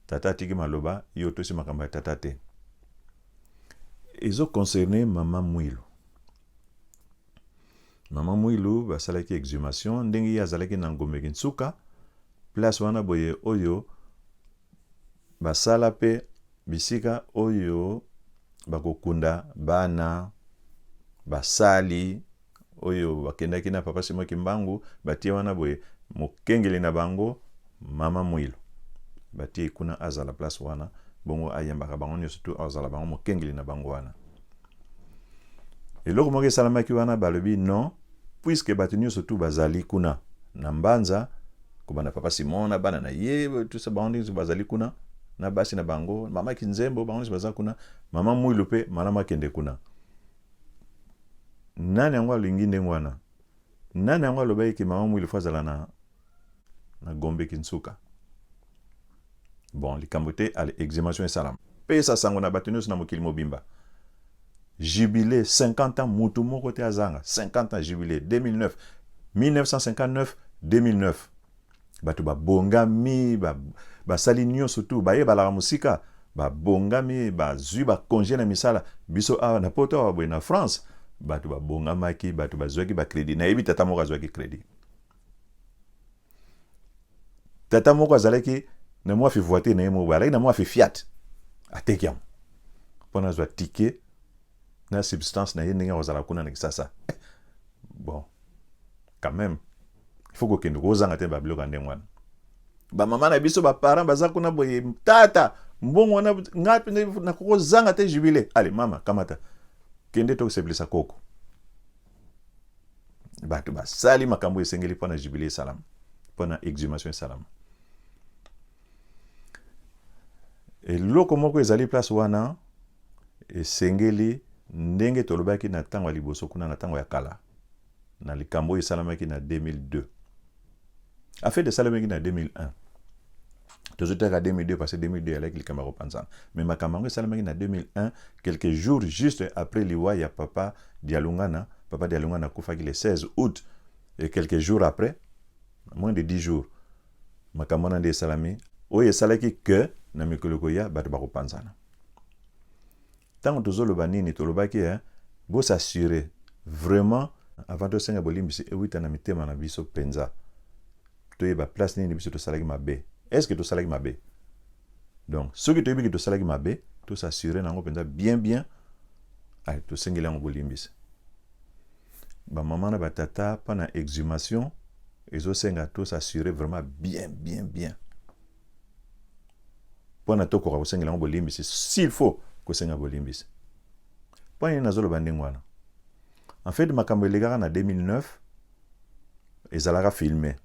Tata tiki maloba, yoto si makamba tata te. Ils ont concerné Maman Mouilo. Maman Mouilou basalaki exhumation ndenge azalaki na ngombe kinsuka place wana boye oyo basala pe bisika oyo bakokunda bana basali oyo bakendaki na papa Simon Kimbangu batie wana boye mokengeli na bango Mama Mouilou batie kuna azala place wana bongo ayembaka bango nyonso tu azala bango mokengeli na bango wana eloko moko esalamaki wana balobi non puisque batenu surtout bazali kuna na mbanza kubana papa Simon na bana na ye tout ça bandi bazali kuna na basi na bango mama Kinzembo bandi bazali kuna Mama Mouilou pe malama kende kuna nani yango alingi ndenge wana nani yango alobai ki Mama Mouilou fazala na Gombe Kinsuka bon likambote al exhumation salam pesa sango na batenu na mokili mobimba jubilé 50 ans mutumo kote azanga 50 ans jubilé 2009 1959 2009 batu ba bongami ba sali nyo surtout ba ye bala musika ba bongami ba zui ba congé na misala biso a na poto wa na France batu ba bongamaki batu ba zwaki ba crédit na yebi tata moko zwaki crédit tata moko azalaki na moi fi voiture na yemo bala na moi fi Fiat atekiam pona zwa ticket na substance na yendinga wazala kuna na kisasa bon quand même il faut que nous ozanga te ba bloka ndengwana ba mama na biso ba parents baza kuna boye tata mbongo na ngapi na koko zanga te jubilé allez mama kamata kende to seblisa koko batu ba sali makambo esengeli pona jubilé salam pona exhumation salam et loko moko ezali place wana esengeli ndenge tolobaki na tango ya liboso kuna na tango ya kala na likambo esalamaki na 2002 a fait de salamaki na 2001 tozotaka 2002 parce que 2002 avec likambo repanzana mais makambo esalamaki na 2001 quelques jours juste après liwa ya papa Dialungana kufaki le 16 août et quelques jours après moins de 10 jours makambo na de salami oyo esalaki que na mikolo ya bato bakopanzana tant que tozoloba nini tolobaki bo s'assurer vraiment avant de senga bolimbisi ewita na mitema na biso penza toyeba place nini biso tosalaki mabe. Est-ce que tosalaki mabe? Donc soki toyebi ke tosalaki mabe, to s'assurer nango penza bien ay tosengeli yango bolimbisa. Ba maman na batata pana exhumation ezosenga to s'assurer vraiment bien. Pona to koka kosengela yango bolimbisa s'il faut kosenga bolimbisa. Pona nazolo bandingwana. En fait makambo elegaka na 2009 ezalaka filmé.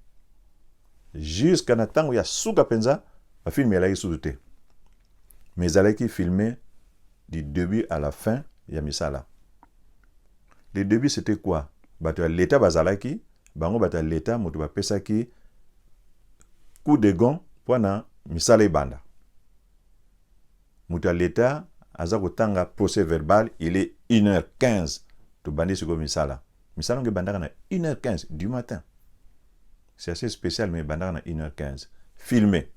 Jusqu'à na tango ya suka penza ba film ya la te. Mais ezalaki filmé du début à la fin ya misala. Le début c'était quoi? Bato ya l'état bazalaki, bango bato ya l'état moto bapesaki coup de gong pona misala ibanda. Moto ya l'état aza kotanga procès verbal, il est 1h15 to bandi siko misala. Misala nge bandaka na 1h15 du matin. C'est assez spécial mais bandaka na 1h15 filmé.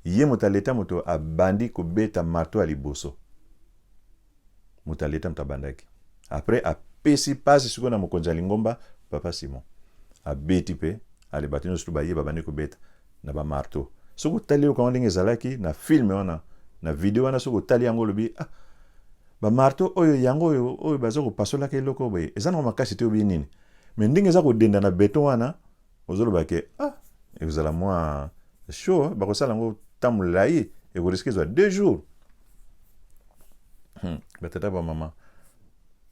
Yé moto ya l'état moto a bandi ko beta marteau à liboso. Moto ya l'état moto bandaki. Après a pesi passe siko na mokonzi lingomba papa Simon. A beti pe ale batino sutu ba yeba bandi ko beta na ba marteau. Soko tali ko ndenge zalaki na film wana na video wana soko tali yango lobi ba marteau oyo yango oyo bazoko pasola ke loko boye ezana makasi te obi nini. Mais ndenge za ko denda na beton wana ozoloba ke et vous allez moi chaud ba ko sala ngo tamulai et vous risquez 2 jours. Batata ba maman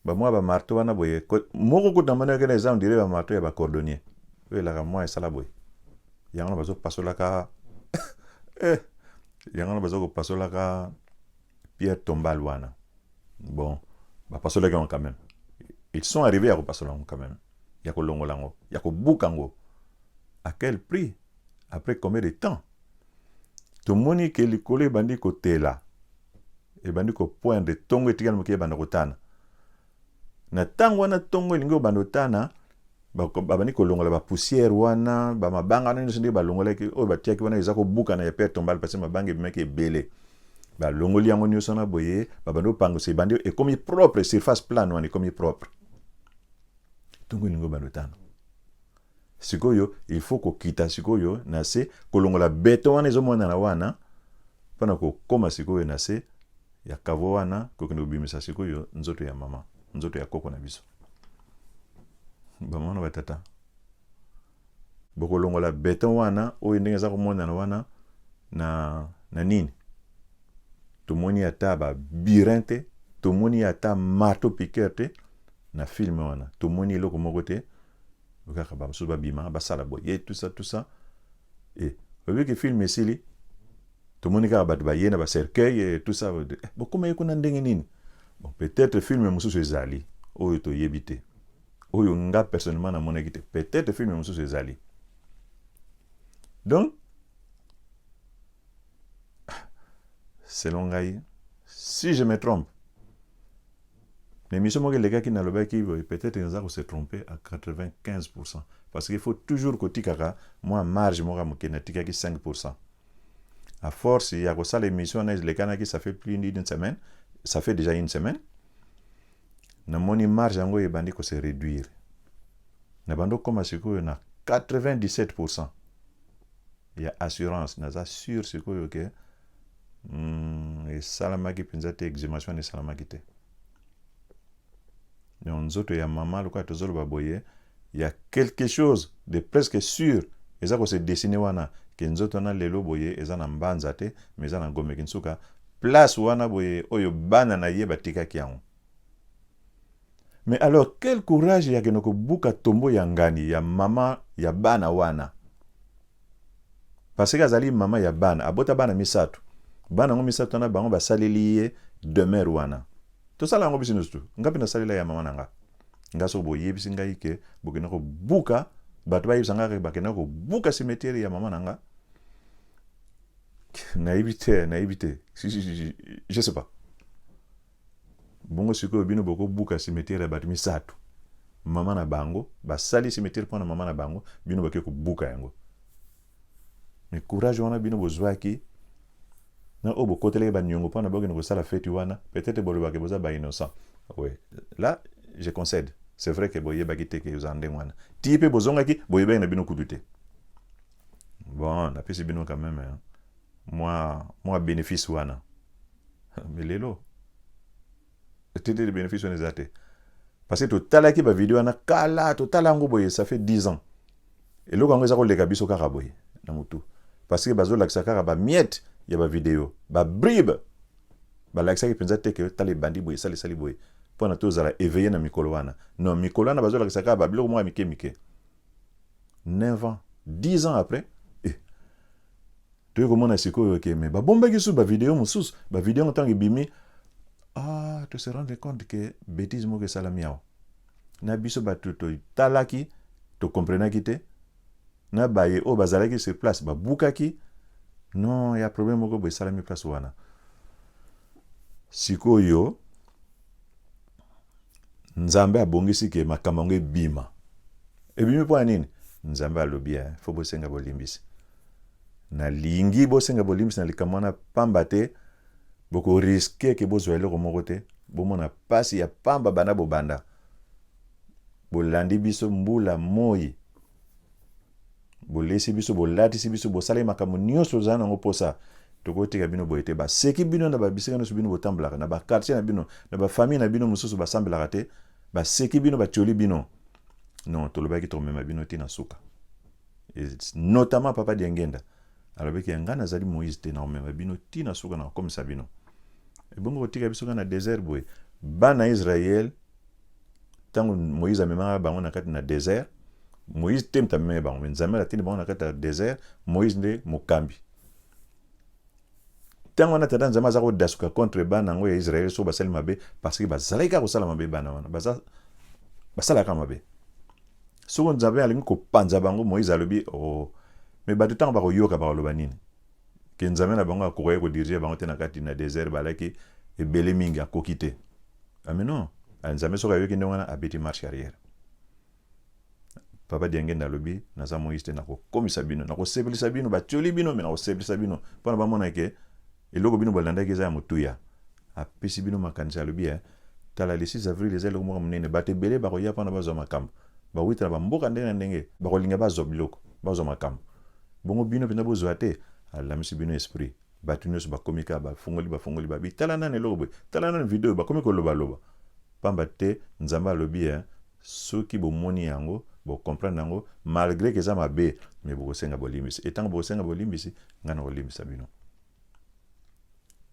ba moi ba marteau wana boye moko ko damana ke les gens dirait ba marteau ya ba cordonnier. Oui la moi et sala boye. Yango bazo pasola ka yango bazo pasola ka pierre tombale wana. Bon, ba pasola quand même. Ils sont arrivés à repasola quand même. Yako longolango, yako bukango. À quel prix? Après combien de temps? Tout le monde qui est collé bandi côté là. Et bandi ko point de tongo etigal moké bandokotana. Na tango wana tongo lingo bandotana ba bandi ko longola ba poussière wana ba mabanga na ndenge ba longola ki o ba tiaki wana ezako buka na ya père tombal parce mabanga bimeke belé. Ba longoli yango nyoso na boye ba bando pango se bandi et comme propre surface plane wana comme propre. Tongo lingo bandotana. Sikoyo il faut ko kita sikoyo na se kolongola beto wana ezomona na wana pana ko koma sikoyo na se ya kavo wana ko kino bimisa sikoyo nzoto ya mama nzoto ya koko na biso ba mwana batata bokolongola beto wana oyo ndenge za komona na wana na nini tomoni ata ba birente tomoni ata marteau piqueur te na film wana tomoni eloko moko te okaka ba msuba bima ba sala boye tout ça et vu que film esili tomoni ka ba yena ba cercueil et tout ça bon comment yeko na ndenge nini bon peut-être film mususu ezali oyo to yebite oyo nga personnellement na mona kite peut-être film mususu ezali donc selon ngai si je me trompe l'émission moke les qui na lobaki peut-être ils ont se tromper à 95% parce qu'il faut toujours que tikaka moi marge moka mokena tikaki 5%. À force il y a que ça l'émission les kana qui ça fait plus d'une semaine, ça fait déjà une semaine. Na moni marge yango e bandi ko se réduire. Na bando comme siko na 97%. Il y a assurance na assure siko que et salamaki pinzate exhumation et salamaki te. Nzoto ya mama loka tozolo baboye il y a quelque chose de presque sûr eza ko se dessiner wana ke nzoto na lelo boye eza na mbanza te mais eza na ngome kinsuka place wana boye oyo bana na ye batika kiango. Mais alors quel courage ya kenoko buka tombo ya ngani ya mama ya bana wana parce que azali mama ya bana abota bana misato bana ngo misato na bango basaleli ye demeure wana to sala ngo bisino stu ngapi na salela ya mama nanga ngaso boye bisinga ike bokena ko buka bato ba yibsanga ke bakena ko buka cimetière ya mama nanga naïvité je sais pas bongo siko bino boko buka cimetière ya bato misato mama na bango basali cimetière pona mama na bango bino bake ko buka yango mais courage wana bino bozwaki na obo kotele ba nyongo pona bokena ko sala fête wana peut-être bolo ke boza ba innocent. Oui là je concède c'est vrai que boye bakite ke uzande wana tipe bozonga ki boye ba na bino kudute bon napesi bino quand même hein. moi bénéfice wana mais lelo tete de bénéfice wana ezate parce que totalaki ba vidéo wana kala totala yango boye ça fait 10 ans eloko yango eza koleka biso kaka boye na mutu parce que bazolakisa kaka bamiette ya bavideo babribe balakisaki mpenza te ke tala ebandi boye esalisali boye mpo na tozala éveillé na mikolo wana non mikolo wana bazolakisa kaka babiloko moko ya mike mike 9 ans 10 ans après toyei komona sikoyo ke me babombaki su bavideo mosusu bavideo ntango ebimi to se rendre compte ke bétise moko esalami awa na biso bato totalaki tokomprenaki te na baye oyo bazalaki sur place babukaki non ya problème moko boye esalami place wana sikoyo nzambe abongisi ke makambo yango ebima ebimi mpo ya nini nzambe alobi fo bosenga bolimbisi nalingi bosenga bolimbisi na likambo wana pamba te bokoriske ke bozwa eloko moko te bomona pasi ya pamba bana bobanda bolandi biso mbula moi bolesi biso bolatisi biso bosala makambo nyonso ozala nango mposa tokotika bino boye te baseki bino na babisika nyonso bino botambolaka na bakartier na bino na bafamille na bino mosusu basambelaka te baseki bino batioli bino non tolobaki tokomema bino te na suka notamment papa Diengenda alobaki yanga nazali Moïse te na komema bino ti na suka na kokomisa bino ebongo kotika biso na désert boye bana Israël tango Moïse amemaka bango na kati na désert Moïse te mta memaka bango nzambe atindi bango na kati na désert Moïse nde mokambi tango wana tata nzambe aza kodasuka contre bana yango ya Israël so basali mabe parce que bazalaki kaka kosala mabe bana wana basalaka mabe soko nzambe alingi kopanza bango Moïse alobi me bato ntango bakoyoka bakoloba nini ke nzambe na bango akokoya kodirige bango te na kati na désert balaki ebele mingi akoki te non nzambe soko ayoki nde wana abeti marche arrière papa Diengenda alobi naza Moïse te nakokomisa bino nakosepelisa bino batioli bino me nakosepelisa bino mpona bamona ke eloko bino bolandaki eza ya motuya apesi bino makanisi alobi tala le 6 avril eza eloko moko monene bato ebele bakoya mpona bazwa makambo bawita na bamboka ndenge na ndenge bakolinga bazwa biloko bazwa makambo bongo bino mpenza bozwa te alamisi bino esprit bato nyonso bakomi kaka bafungoli babi tala nani eloko boye tala nani video bakomi kolobaloba pamba te nzambe alobi soki bomoni yango bokomprendre yango malgré ke eza mabe me bokosenga bolimbisi etango bokosenga bolimbisi ngai na kolimbisa bino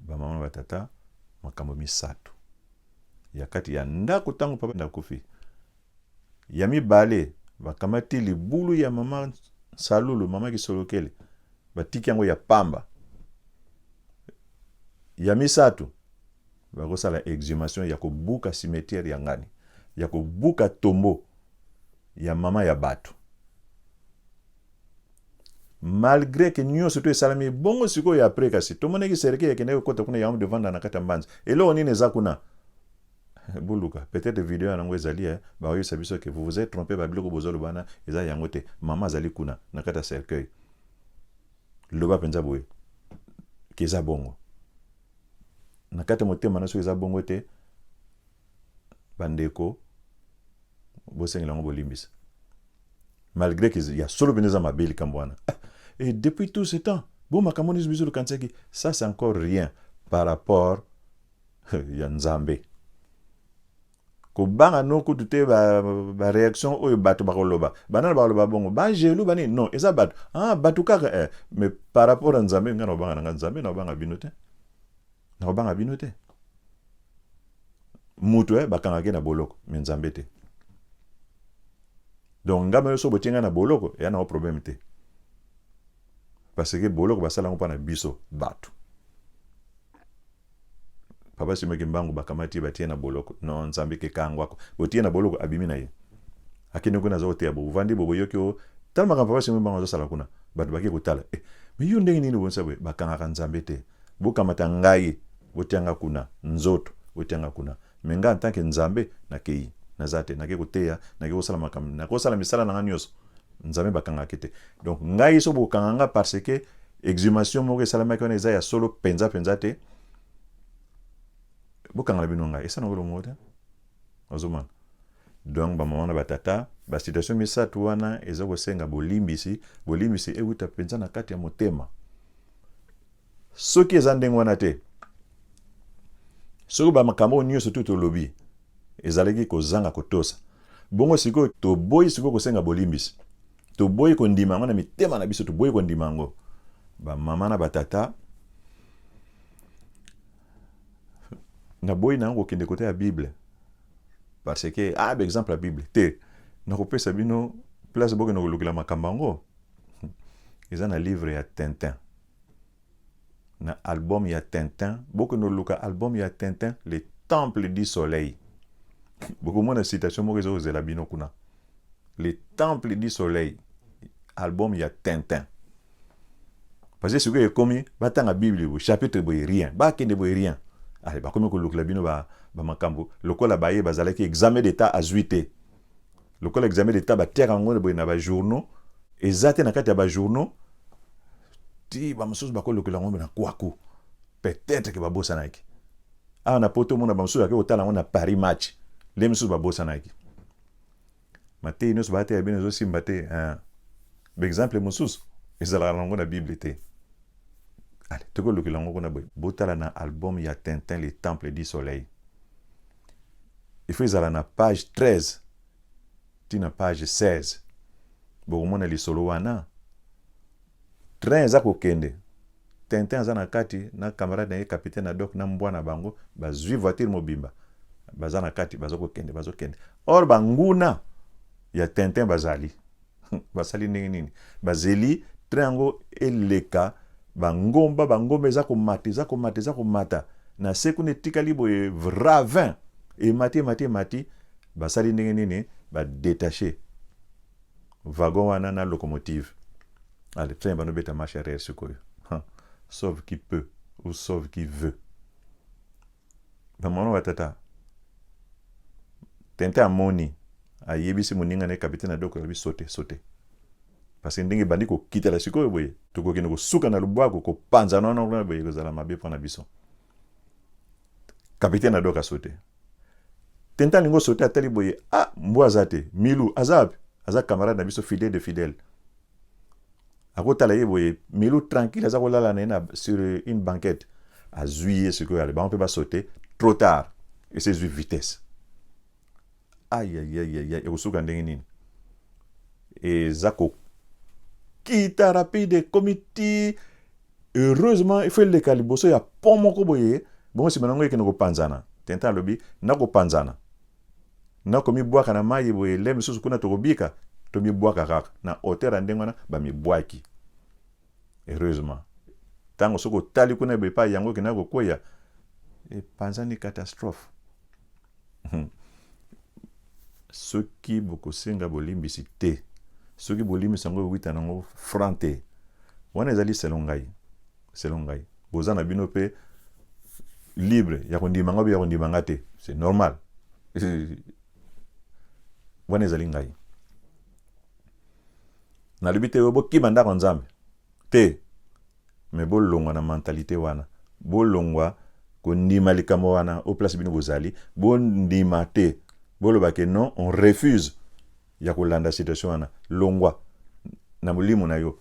bamama batata makambo misato ya kati ya ndako ntango papa ndakufi ya mibale bakamati libulu ya mama Salulu mama Kisolokele batiki yango ya pamba ya misato bakosala exhumation ya kobuka cimetière ya ngani ya kobuka tombo ya mama ya bato malgré que nyonso to esalami bongo sikoyo après kasi tomonaki serike yakende kokota kuna yamu devant na kata mbanza eloko nini eza kuna buluka peut-être vidéo yango ezali baoyisa biso que vous vous êtes trompé babiloko bozoloba bana eza yango te mama azali kuna na kata cercueil loba penza boye ke eza bongo na kata motema na so eza bongo te bandeko bosengela ngo bolimbisa malgré que ya solo beneza mabeli kambwana et depuis tout ce temps bon makambo ni biso kansaki ça c'est encore rien par rapport ya nzambe ko banga no ko tute ba réaction oyo bato bakoloba banana bakoloba bongo ba jelu bani non eza bato bato kaka mais par rapport à nzambe ngana banga na nzambe na banga bino te mutu bakanga ke na boloko mais nzambe te donc ngama yo so botinga na boloko ya na problème te parce que boloko basala ngo pana biso bato papa simeki mbangu bakamati batie na boloko non nzambe ke kangwako botie na boloko abimi na ye akini kuna zote ya buvandi boboyoki o talma kan papa simeki mbangu azosala kuna bato baki kotala mais yo ndenge nini bonsa bwe bakanga nzambe te bokamata ngai botianga kuna nzoto botianga kuna menga en tant que nzambe na kei nazate nake koteya nake kosala makambo na kosala misala na nganyos nzambe bakanga kete donc ngai so bokanga parce que exhumation moko esalama kona eza ya solo penza te bokanga bino ngai esa na ngolo mote ozomana donc bamama na batata basituation misato wana eza kosenga bolimbisi euta mpenza na kati ya motema. Soki eza ndenge wana te, soki bamakambo nyonso tu tolobi ezalaki kozanga kotosa, bongo sikoyo toboyi sikoyo kosenga bolimbisi, toboyi kondima yango na mitema na biso, toboyi kondima yango bamama na batata. Na boyi na yango kokende kote ya Bible, parce que exemple ya Bible te nakopesa bino place boke nakolukela makambo yango. Eza na livre ya Tintin, na album ya Tintin, boke noluka album ya Tintin, Le Temple du Soleil. Beaucoup moins de citation moko ezo zela bino kuna. Le Temple du Soleil, album ya Tintin. Parce que ce que komi batanga Bible chapitre boy rien, ba kende boy rien. Allez, ba komi ko lukela bino ba makambo, lokola baye bazalaki examen d'état azuité. Lokola examen d'état ba terre ngone boy na ba journaux, ezate na kati ya ba journaux. Ti ba mususu ba ko lukela ngombe na kwaku. Peut-être que ba bossa naiki. Ah na poto mona ba mususu ke otala ngona Paris match. Les mususu ba bossa naiki. Mate ino so bate ya bino zo simbate, par exemple mususu ezala nango na Bible te. Allez, tu peux le lango na boy. Botala na album ya Tintin, Le Temple du Soleil. Il faut ezala na page 13. Tina page 16. Bo mona li solo wana. Train za kokende. Tintin za na kati na camarade na capitaine na doc na mbwana bango bazwi voiture mobimba. Baza na kati bazokende. Or banguna ya Tintin bazali. Basali nini? Bazeli triango eleka bangomba eza komata na sekune tikali boye vravin e mati basali ndenge nini ba détacher wagon wana na locomotive. Allez, train bano beta marche arrière sikoyo. Sauve qui peut ou sauve qui veut. Bamano watata Tintin amoni ayebisi moninga ne capitaine adoko bi sauter. Parce que ndenge bandi ko kitela sikoyo boye tokokende ko suka na lubwako ko panza na boye kozala mabe pona biso. Capitaine adoka sauter. Tintin lingo sauter atali boye mbwa zate Milou azab aza camarade na biso fidèle. Akotala ye boye Milou tranquille aza kolala na sur une banquette. Azuye sikoyo ale ba on peut pas sauter trop tard et c'est vitesse. Aïe et kosuka ndenge nini. Et zako kita rapide comité. Heureusement il faut le caliboso ya pomoko boye bon si manango yeke noko panzana Tintin lobi nako panzana nako mi bwaka na mayi boye le misusu kuna tokobika to mi bwaka kaka na hauteur ndengwana ba mi bwaki. Heureusement tango soko tali kuna be pa yango kinako koya e panzani catastrophe. Soki bokosenga bolimbisi te, soki bolimbisi yango wita nango frante wana ezali selongai boza na bino pe libre ya kondimanga te, c'est normal. Wana ezali ngai na libite bo kibanda ko nzambe te, me bolongwa na mentalité wana, bolongwa kondima likambo wana au place bino bozali bondima te. Boloba ke non, on refuse ya kolanda situation wana. Longwa na mulimo na yo.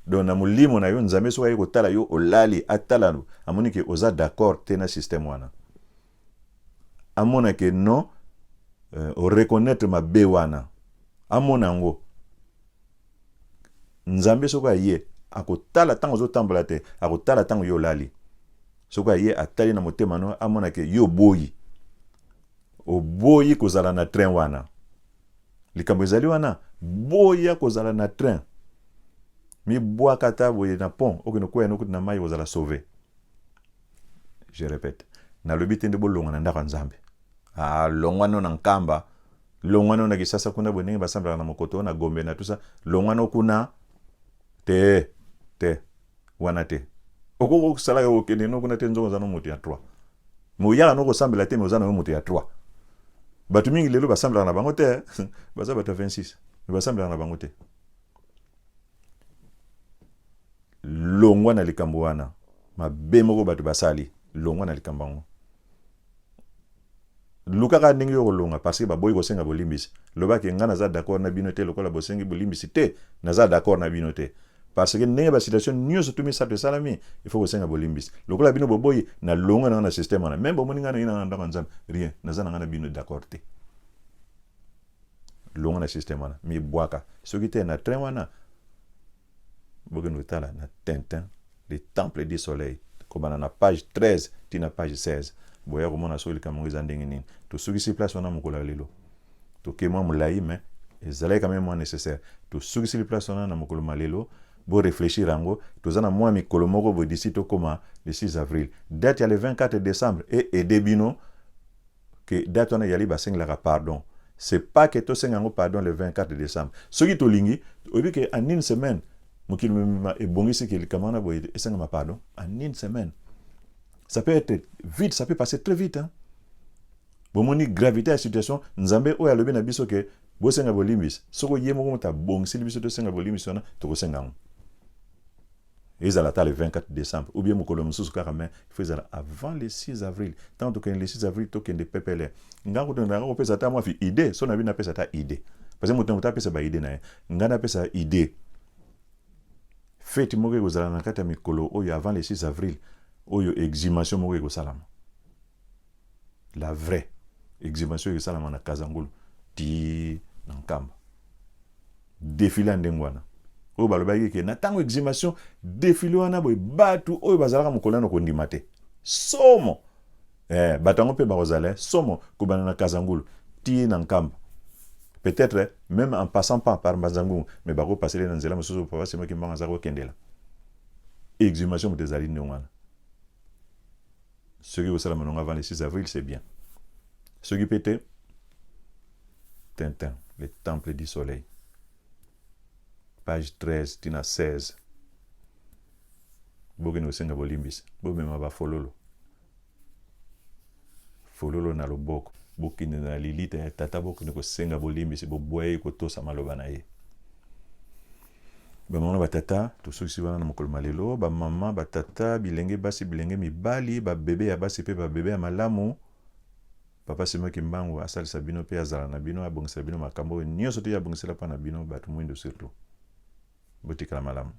Donc na mulimo na yo nzambe so ko tala yo olali atala amoni ke oza d'accord te na système wana. Amona ke non o reconnaître ma be wana. Amona ngo nzambe so ko ye akotala tango zo tambola te, akotala tango yo olali. So ko ye atali na motema no amona ke yo boyi. Boyi kozala na train wana. Likambo ezali wana boya kozala na train. Mi boa kata boye na pont okino koya no na mai kozala sauver. Je répète, na lobite nde bolonga na ndaka nzambe. Longwano na nkamba, longwano na kisasa kuna bonenge basambla na mokoto na Gombe na tout ça, longwano kuna te wana te. Okoko sala yo kende no kuna te nzongo za no moto ya 3. Moya no ko sambela te mozana no moto ya 3. Batu mingi lelo basambla na bango te, baza batu 26. Basambla na bango te. Longwa na likambo wana. Mabe moko batu basali, longwa na likambo. luka ka ndenge yo kolonga parce que baboyi kosenga bolimbisi lobaki nga naza d'accord na bino te lokola bosengi bolimbisi te naza d'accord na bino te parce que ndenge basituation nyonso tumi sato esalami il faut kosenga bolimbisi lokola bino boboyi na longa na na système wana même bomoni nga na ina na ndako nzambe rien naza na nga na bino d'accord te longa na système wana mi bwaka soki te na train wana bokendo tala na Tintin les temples du soleil kobana na page 13 tina page 16 boya komona soki likambo eza ndenge nini tosukisi place wana mokolo ya lelo tokema molai mais ezalaki quand même moins nécessaire tosukisi place wana na mokolo malelo bo réfléchir yango toza na mwa mikolo moko bo d'ici tokoma le 6 avril date ya le 24 décembre et debino que date wana yali basengelaka pardon c'est pas que tosenga yango pardon le 24 décembre soki tolingi oyebi ke en une semaine mokili mema ebongisi ke likambo wana boye esengama pardon en une semaine ça peut être vite, ça peut passer très vite. Hein? Bomoni gravité à la situation, nzambe oya lobi na biso ke bosenga bolimbis. Soko yemo ko ta bongsi biso to senga bolimbis ona to ko senga. Ezala ta le 24 décembre ou bien mokolo mususu kaka mais il faut ezala avant le 6 avril. Tant que le 6 avril to kende pepele. Ngako to ndanga ko pesa ta mwa fi idée, so na bi na pesa ta idée. Parce que moto ta pesa ba idée na ye. Ngana pesa idée. Fête moko kozala na kata mikolo oyo avant le 6 avril. Oyo exhumation moko ekosalama la vraie exhumation ekosalama na Kazangulu ti na Nkamba défilé ndenge wana oyo balobaki ke na ntango exhumation défilé wana boye batu oyo bazalaka mokolo na kondima te somo bato yango mpe bakozala somo kobana na Kazangulu ti na Nkamba peut-être même en passant pas par Mbazangu mais bakopasele na nzela mosusu papa sema ki mbanga za kokendela exhumation moto ezali ndenge wana. Ceux qui au Salamon avant le 6 avril, c'est bien. Ceux qui pétaient, Tintin, les temples du soleil. Page 13, tina 16. Bogeno senga bolimbis. Bogeno ba fololo. Fololo na loboko. Bokine na lilita ya tata bokine ko senga bolimbis. Bo boye ko tosa maloba na ye. Ba mama batata to soki wana na mokolo malelo ba mama batata bilenge basi bilenge mibali ba bebe ya basi pe ba bebe ya malamu papa sema kimbangu asali sabino pe azala na bino abongisa bino makambo nyonso to ya bongisela pa na bino batu mwindo surtout botikala malamu.